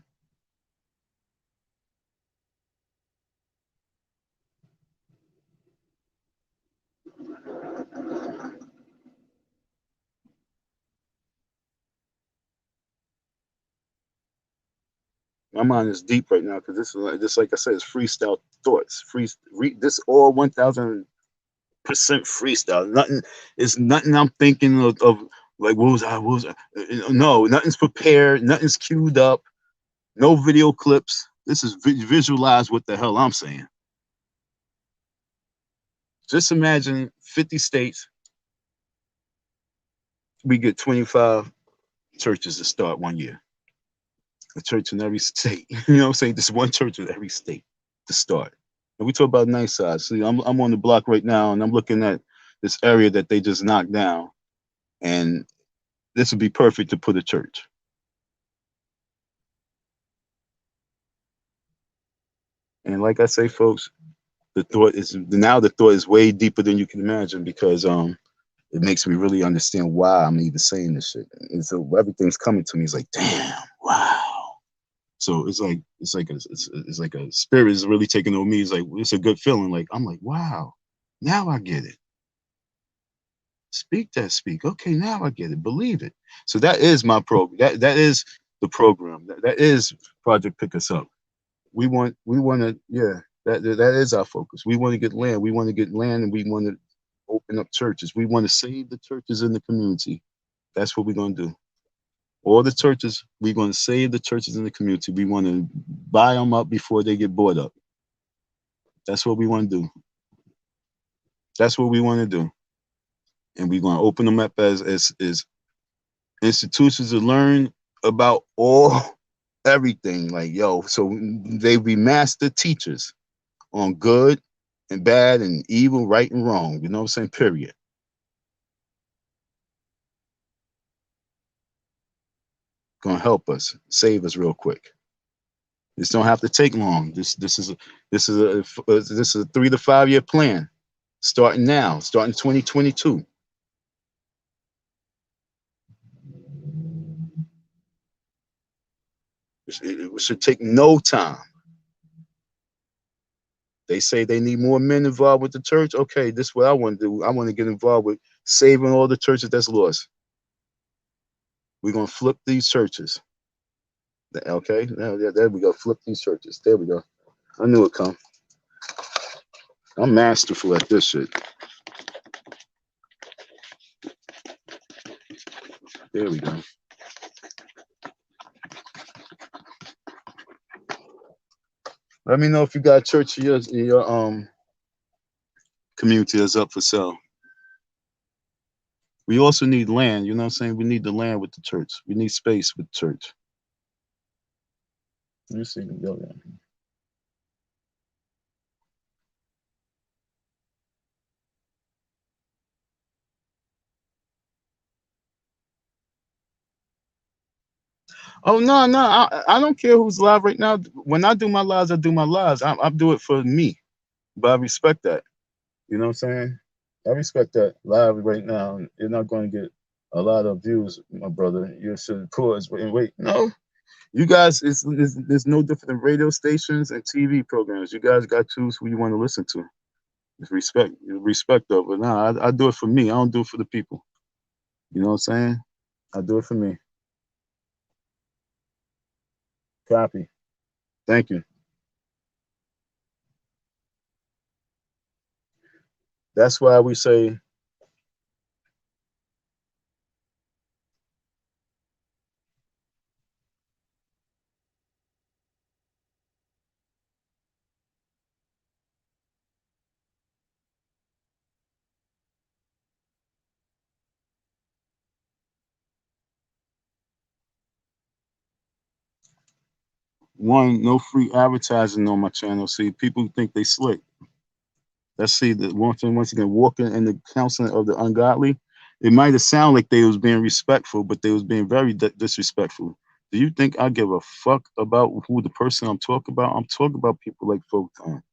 My mind is deep right now because this is just like I said, it's freestyle thoughts. This all 1000% freestyle. Nothing is nothing I'm thinking of like what was I? No, nothing's prepared, nothing's queued up, no video clips. This is visualize what the hell I'm saying. Just imagine 50 states, we get 25 churches to start one year. A church in every state. You know what I'm saying? Just one church in every state to start. And we talk about nice size. See, I'm on the block right now and I'm looking at this area that they just knocked down. And this would be perfect to put a church. And like I say, folks, the thought is way deeper than you can imagine because it makes me really understand why I'm even saying this shit. And so everything's coming to me. It's like, damn, wow. So it's like a spirit is really taking over me. It's like it's a good feeling. Like I'm like, wow, now I get it. Speak that speak. Okay, now I get it. Believe it. So that is my program. That is the program. That is Project Pick Us Up. We want to that is our focus. We want to get land. We want to get land and we want to open up churches. We want to save the churches in the community. That's what we're gonna do. All the churches, we're going to save the churches in the community. We want to buy them up before they get bought up. That's what we want to do. That's what we want to do. And we're going to open them up as institutions to learn about everything. Like, yo, so they be master teachers on good and bad and evil, right and wrong. You know what I'm saying? Period. Going to help us, save us real quick. This don't have to take long. This is a 3 to 5 year plan, starting now, starting 2022. It should take no time. They say they need more men involved with the church. Okay, this is what I want to do. I want to get involved with saving all the churches that's lost. We're gonna flip these churches. Okay, now there we go. Flip these churches. There we go. I knew it come. I'm masterful at this shit. There we go. Let me know if you got church in your community that's up for sale. We also need land. You know what I'm saying? We need the land with the church. We need space with the church. Let me see. Oh no, no, I don't care who's live right now. When I do my lives, I do my lives. I do it for me, but I respect that. You know what I'm saying? I respect that. Live right now, you're not going to get a lot of views, my brother. You should pause and wait. No, you guys, it's no different than radio stations and TV programs. You guys got to choose who you want to listen to. It's respect though. But no, I do it for me. I don't do it for the people. You know what I'm saying? I do it for me. Copy. Thank you. That's why we say one, no free advertising on my channel. See, people think they slick. Let's see that once again, walking in the counseling of the ungodly. It might have sounded like they was being respectful, but they was being very disrespectful. Do you think I give a fuck about who the person I'm talking about? I'm talking about people like Photon.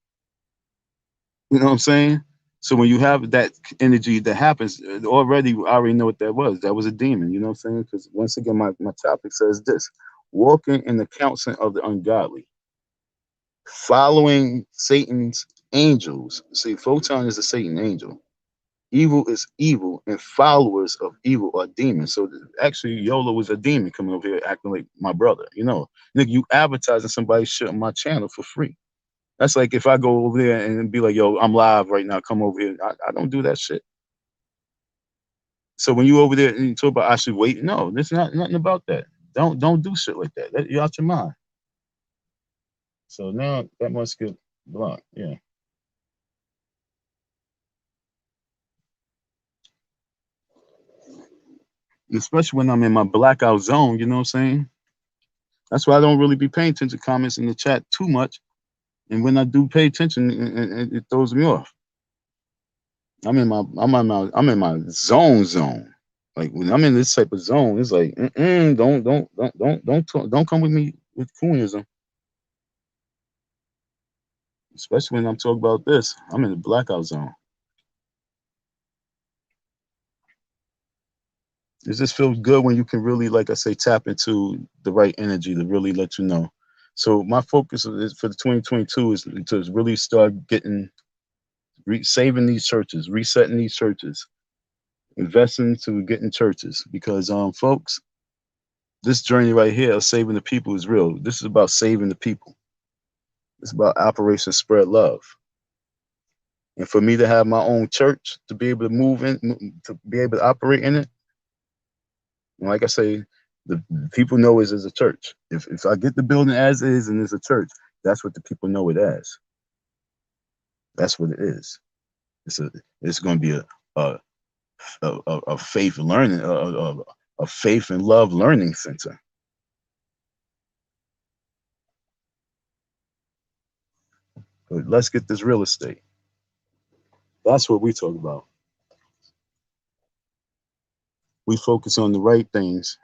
You know what I'm saying? So when you have that energy that happens, already I already know what that was. That was a demon. You know what I'm saying? Because once again, my topic says this: walking in the counseling of the ungodly, following Satan's angels. See, Photon is a Satan angel. Evil is evil, and followers of evil are demons. So actually, YOLO was a demon coming over here acting like my brother. You know, nigga, you advertising somebody's shit on my channel for free. That's like if I go over there and be like, "Yo, I'm live right now. Come over here." I don't do that shit. So when you over there and you talk about I should wait, no, there's nothing about that. Don't do shit like that. You're out your mind. So now that must get blocked. Yeah. Especially when I'm in my blackout zone, you know what I'm saying? That's why I don't really be paying attention to comments in the chat too much. And when I do pay attention, it throws me off. I'm in my zone. Like when I'm in this type of zone, it's like don't come with me with coonism. Especially when I'm talking about this, I'm in the blackout zone. It just feels good when you can really, like I say, tap into the right energy to really let you know. So my focus is for the 2022 is to really start getting saving these churches, resetting these churches, investing to getting churches because folks, this journey right here of saving the people is real. This is about saving the people. It's about Operation Spread Love. And for me to have my own church to be able to move in, to be able to operate in it, and like I say, the people know it as a church. If I get the building as is and it's a church, that's what the people know it as. That's what it is. It's going to be a faith learning, a faith and love learning center. But let's get this real estate. That's what we talk about. We focus on the right things.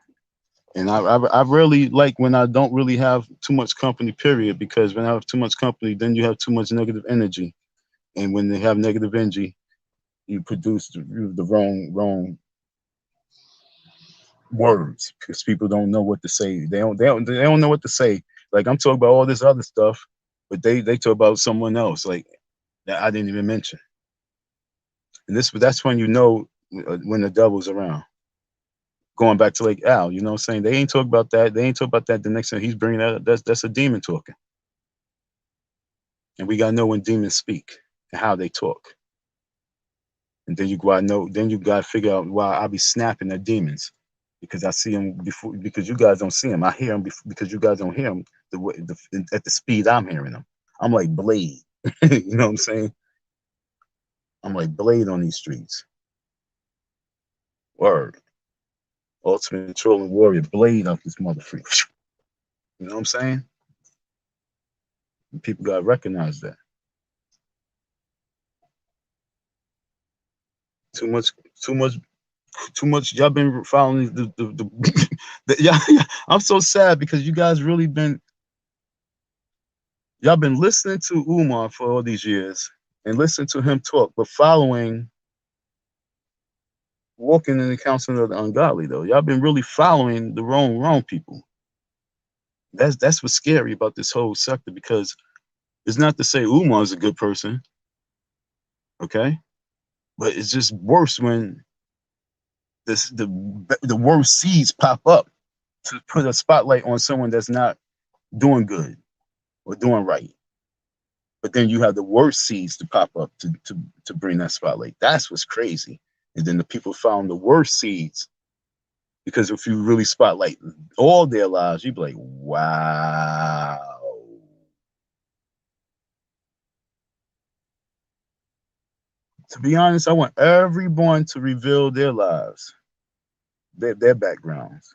And I really like when I don't really have too much company, period, because when I have too much company, then you have too much negative energy. And when they have negative energy, you produce the wrong words because people don't know what to say. They don't know what to say. Like I'm talking about all this other stuff, but they talk about someone else like that I didn't even mention. And that's when you know when the devil's around. Going back to like Al, you know what I'm saying? They ain't talk about that. They ain't talk about that. The next thing he's bringing that up, that's a demon talking. And we gotta know when demons speak and how they talk. And then you gotta know. Then you gotta figure out why I be snapping at demons, because I see them before. Because you guys don't see them. I hear them because you guys don't hear them at the speed I'm hearing them. I'm like Blade. You know what I'm saying? I'm like Blade on these streets. Word. Ultimate controlling warrior. Blade up this motherfucker. You know what I'm saying? And people gotta recognize that. Too much. Too much. Too much. Y'all been following I'm so sad because you guys really been. Y'all been listening to Umar for all these years and listening to him talk, but following, walking in the counseling of the ungodly, though. Y'all been really following the wrong people. That's what's scary about this whole sector, because it's not to say Umar's a good person, okay? But it's just worse when the worst seeds pop up to put a spotlight on someone that's not doing good or doing right. But then you have the worst seeds to pop up to bring that spotlight. That's what's crazy. And then the people found the worst seeds, because if you really spotlight all their lives, you'd be like, wow. To be honest, I want everyone to reveal their lives, their backgrounds.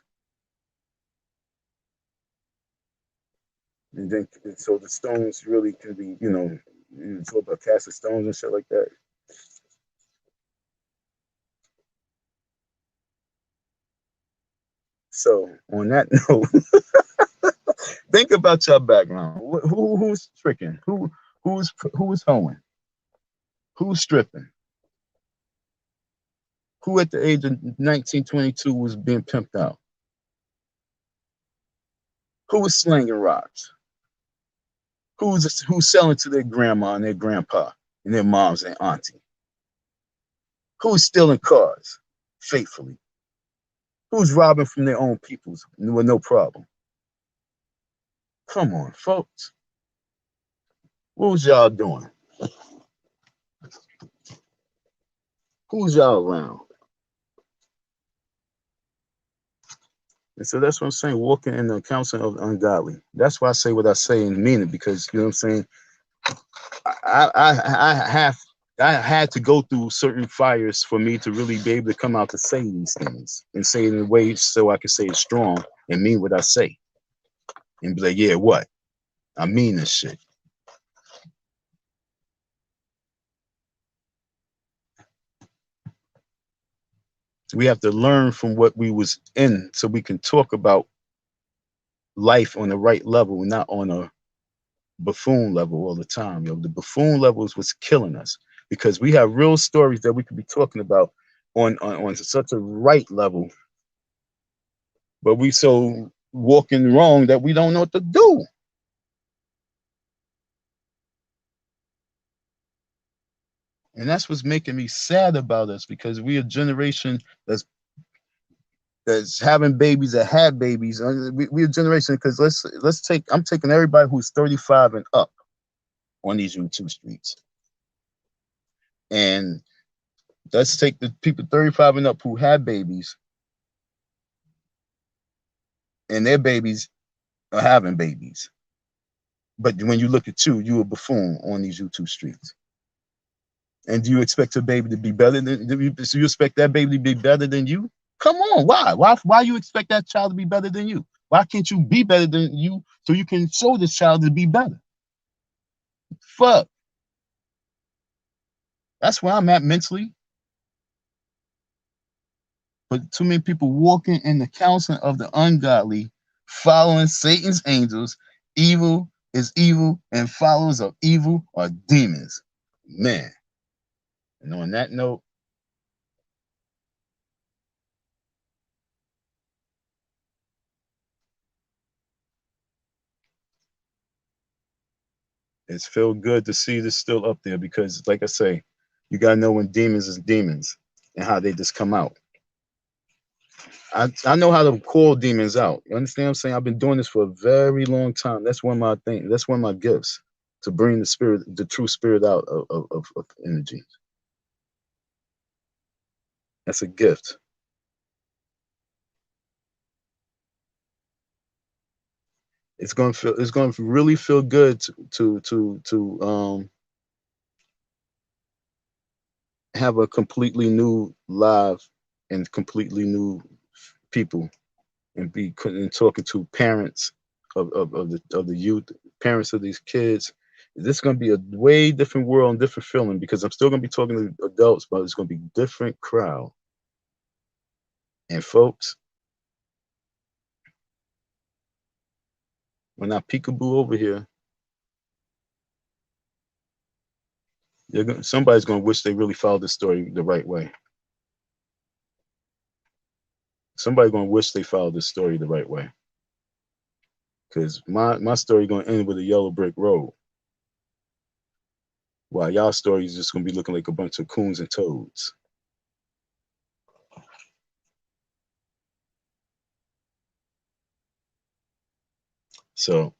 And then so the stones really can be, you talk about casting stones and shit like that. So on that note, think about your background. Who's tricking? Who's hoeing? Who's stripping? Who at the age of 1922 was being pimped out? Who was slinging rocks? Who's selling to their grandma and their grandpa and their moms and auntie? Who's stealing cars faithfully? Who's robbing from their own peoples with no problem? Come on, folks. What was y'all doing? Who's y'all around? And so that's what I'm saying, walking in the counseling of the ungodly. That's why I say what I say and mean it, because you know what I'm saying. I had to go through certain fires for me to really be able to come out to say these things and say it in a way so I can say it strong and mean what I say and be like, yeah, what? I mean this shit. We have to learn from what we was in so we can talk about life on the right level, not on a buffoon level all the time. The buffoon level is what's killing us, because we have real stories that we could be talking about on such a right level, but we so walking wrong that we don't know what to do. And that's what's making me sad about us, because we a generation that's having babies that had babies. We a generation, because I'm taking everybody who's 35 and up on these YouTube streets, and let's take the people 35 and up who had babies, and their babies are having babies. But when you look at you a buffoon on these YouTube streets. And do you expect your baby to be better than so you expect that baby to be better than you? Come on, why? Why you expect that child to be better than you? Why can't you be better than you so you can show this child to be better? Fuck. That's where I'm at mentally. But too many people walking in the counseling of the ungodly, following Satan's angels. Evil is evil, and followers of evil are demons. Man. And on that note, it's feel good to see this still up there, because, like I say, you gotta know when demons is demons and how they just come out. I know how to call demons out. You understand what I'm saying? I've been doing this for a very long time. That's one of my things. That's one of my gifts, to bring the spirit, the true spirit out of energy. That's a gift. It's going to feel. It's going to really feel good to have a completely new live and completely new people, and be and talking to parents of the youth, parents of these kids. This is going to be a way different world and different feeling, because I'm still going to be talking to adults, but it's going to be different crowd. And folks, when I peekaboo over here, somebody's going to wish they really followed the story the right way. Somebody's going to wish they followed this story the right way, because my story going to end with a yellow brick road, while y'all story is just going to be looking like a bunch of coons and toads. So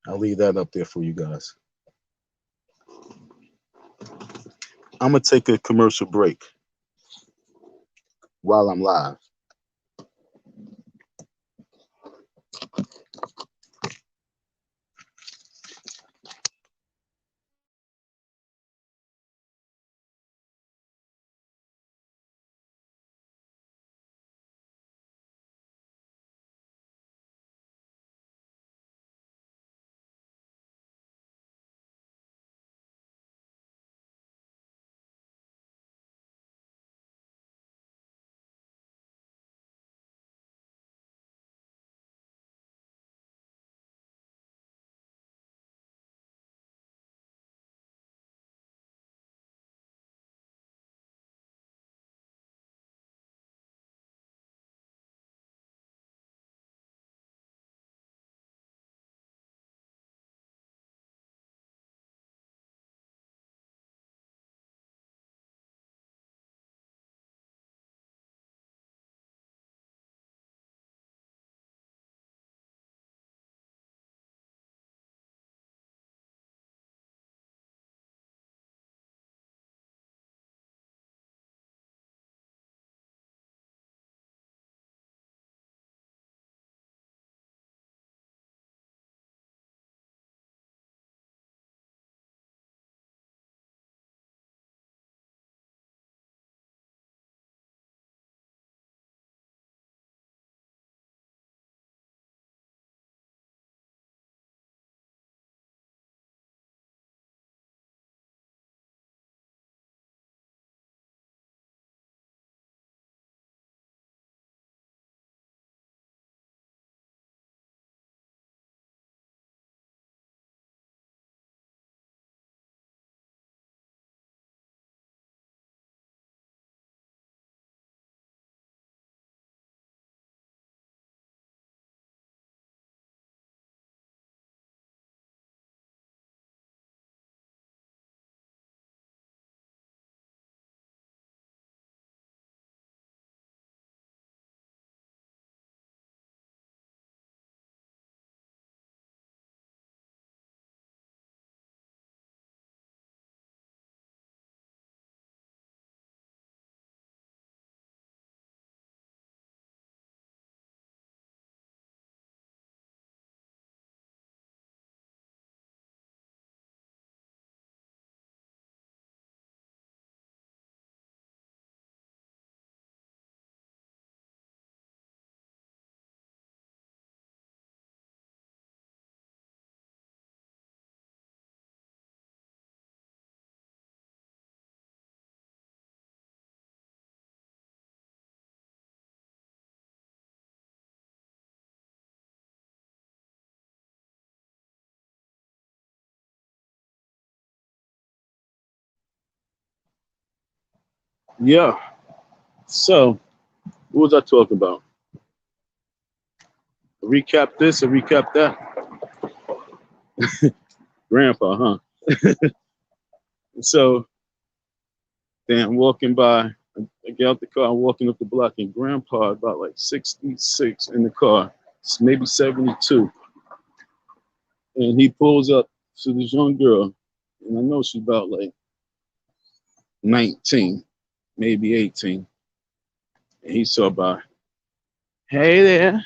I'll leave that up there for you guys. I'm going to take a commercial break while I'm live. Yeah. So, what was I talking about? Recap this or recap that? Grandpa, huh? So, then I'm walking by. I get out the car. I'm walking up the block, and Grandpa about like 66 in the car, maybe 72, and he pulls up to this young girl, and I know she's about like 19, maybe 18, and he saw by, hey there.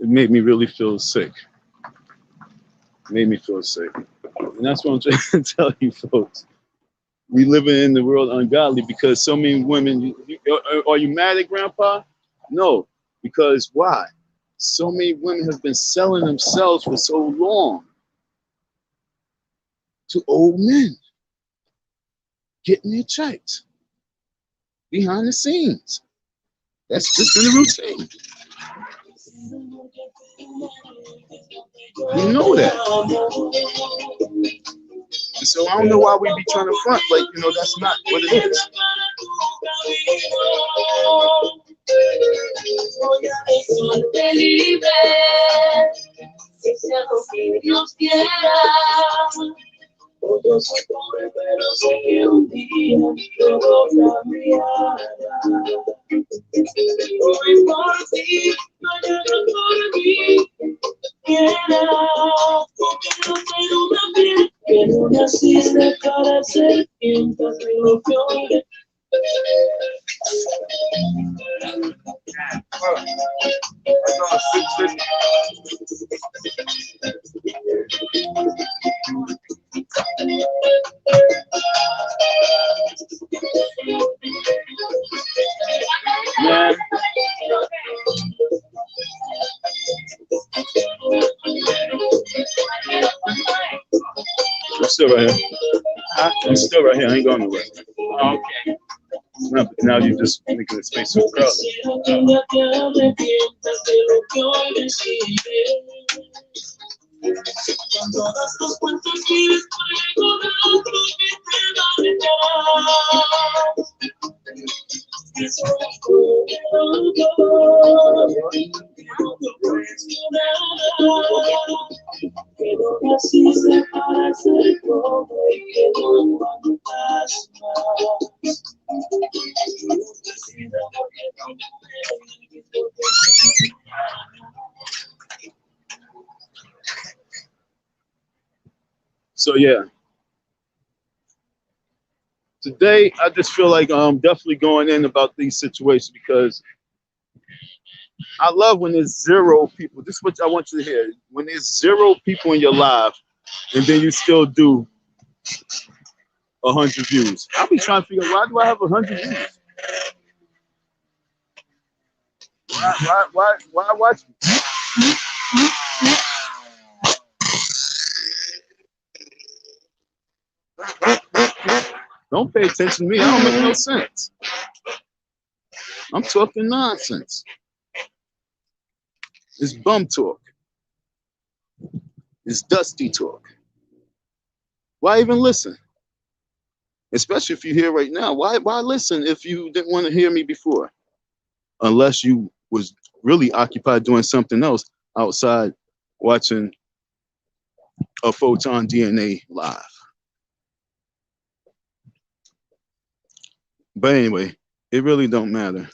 It made me really feel sick. It made me feel sick, and that's what I'm trying to tell you, folks. We living in the world ungodly because so many women. Are you mad at Grandpa? No, because why? So many women have been selling themselves for so long to old men, getting their checks behind the scenes. That's just been a routine. You know that. And so I don't know why we be trying to front like, that's not what it is. Yo soy pobre, pero sé que un día todo cambiará. Hoy por ti, mañana por mí. Quiera, porque no tengo una piel que no naciste para ser quien te ilusione. Man. I'm still right here. I'm still right here. I ain't going nowhere. Oh, okay. No, but now you're just making the space so crowded. So yeah, today I just feel like I'm definitely going in about these situations because I love when there's zero people. This is what I want you to hear. When there's zero people in your life, and then you still do 100 views. I'll be trying to figure out, why do I have 100 views? Why watch me? Don't pay attention to me. I don't make no sense. I'm talking nonsense. It's bum talk. It's dusty talk. Why even listen? Especially if you're here right now. Why listen if you didn't want to hear me before? Unless you was really occupied doing something else outside watching a Photon DNA live. But anyway, it really don't matter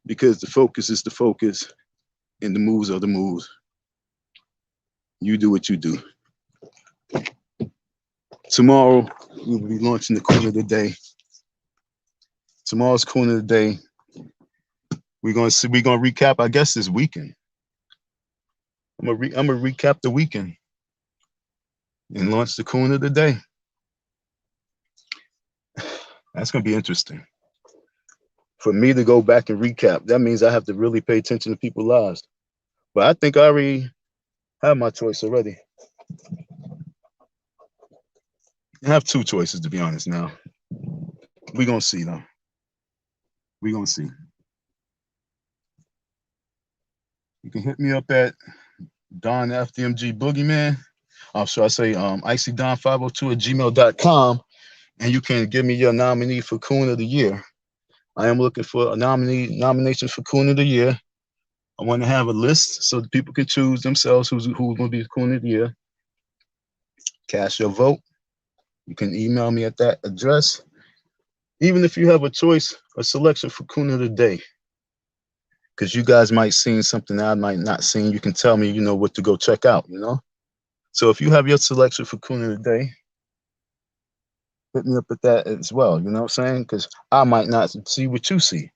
because the focus is the focus and the moves are the moves. You do what you do. Tomorrow, we will be launching the corner of the day. Tomorrow's corner of the day. We're gonna recap, I guess, this weekend. I'm gonna recap the weekend and launch the corner of the day. That's gonna be interesting. For me to go back and recap, that means I have to really pay attention to people's lives. But I think I already have my choice already. I have two choices, to be honest now. We're gonna see though. We're gonna see. You can hit me up at M-TheeFDMGBoogieman. Should I say IcyDon502 at gmail.com. and you can give me your nominee for Coon of the Year. I am looking for a nomination for Coon of the Year. I want to have a list so that people can choose themselves who's going to be Coon of the Year. Cast your vote. You can email me at that address. Even if you have a choice, a selection for Coon of the Day, because you guys might seen something that I might not seen. You can tell me, what to go check out, So if you have your selection for Coon of the Day, hit me up at that as well. You know what I'm saying? Because I might not see what you see.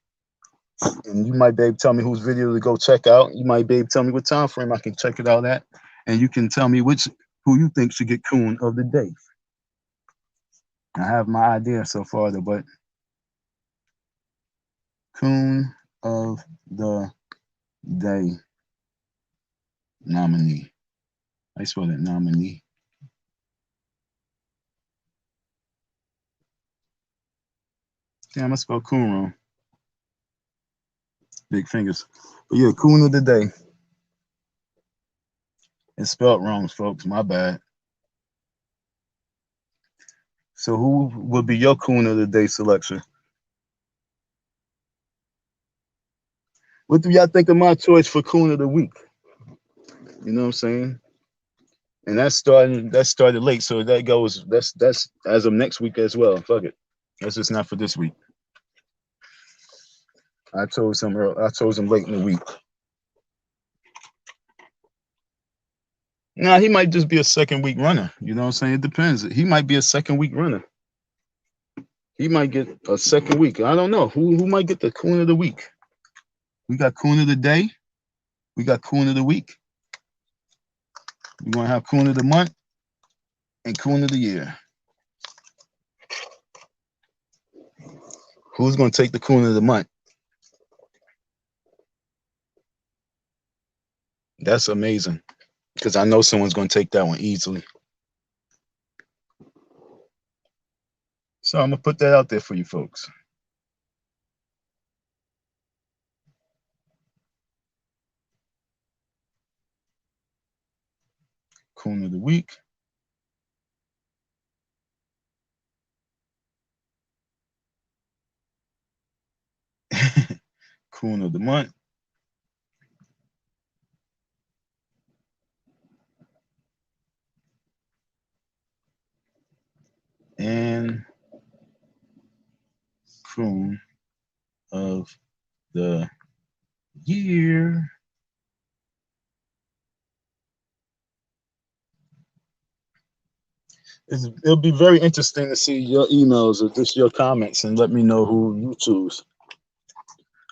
And you might be able to tell me whose video to go check out. You might be able to tell me what time frame I can check it out at. And you can tell me who you think should get Coon of the Day. I have my idea so far, though, but Coon of the Day nominee. I spell that nominee. Damn, I spelled Coon wrong. Big fingers. But yeah, Coon of the Day. It's spelled wrong, folks. My bad. So who would be your Coon of the Day selection? What do y'all think of my choice for Coon of the Week? You know what I'm saying? And that started late, so that's as of next week as well. Fuck it. That's just not for this week. I chose him late in the week. Nah, he might just be a second week runner. You know what I'm saying? It depends. He might be a second week runner. He might get a second week. I don't know. Who might get the Coon of the Week? We got Coon of the Day. We got Coon of the Week. We're going to have Coon of the Month and Coon of the Year. Who's going to take the Coon of the Month? That's amazing, because I know someone's going to take that one easily. So I'm going to put that out there for you folks. Coon of the Week. Coon of the Month. And Coon of the Year. It'll be very interesting to see your emails or just your comments and let me know who you choose.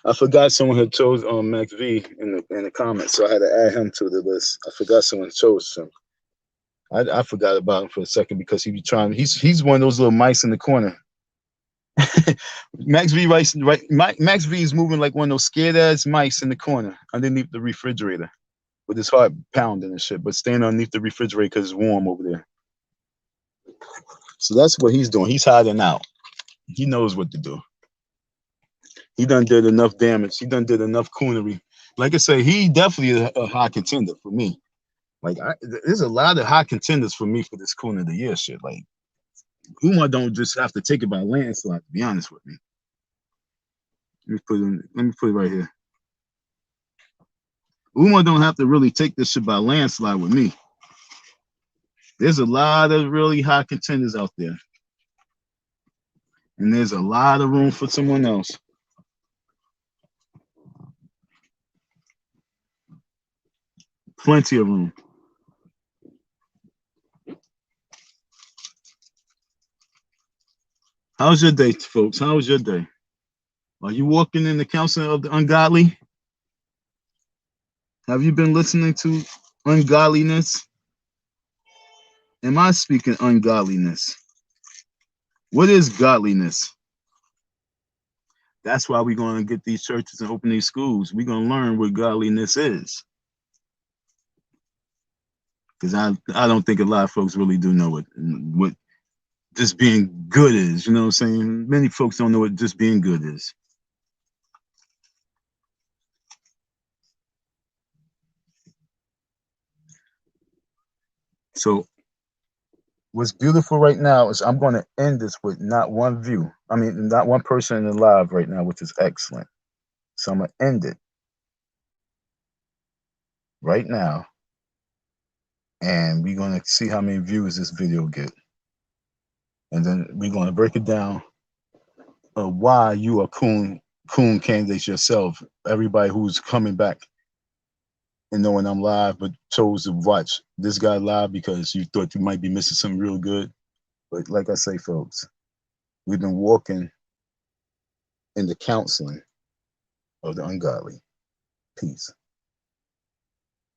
I forgot someone had chose Mcgee in the comments, so I had to add him to the list. I forgot someone chose him. I forgot about him for a second because he be trying. He's one of those little mice in the corner. Max V Max V is moving like one of those scared ass mice in the corner underneath the refrigerator with his heart pounding and shit, but staying underneath the refrigerator because it's warm over there. So that's what he's doing. He's hiding out. He knows what to do. He done did enough damage. He done did enough coonery. Like I say, he definitely a high contender for me. Like there's a lot of high contenders for me for this Coon of the Year shit. Like Umar don't just have to take it by landslide. To be honest with me, let me put it right here. Umar don't have to really take this shit by landslide with me. There's a lot of really high contenders out there, and there's a lot of room for someone else. Plenty of room. How's your day, folks? How was your day? Are you walking in the counselling of the ungodly? Have you been listening to ungodliness? Am I speaking ungodliness? What is godliness? That's why we're going to get these churches and open these schools. We're going to learn what godliness is. Because I don't think a lot of folks really do know what just being good is. You know what I'm saying? Many folks don't know what just being good is. So What's beautiful right now is I'm going to end this with not one view. I mean, not one person in the live right now, which is excellent. So I'm going to end it right now, and we're going to see how many views this video get. And then we're going to break it down of why you are coon candidates yourself. Everybody who's coming back and knowing I'm live, but chose to watch this guy live because you thought you might be missing something real good. But like I say, folks, we've been walking in the counseling of the ungodly. Peace.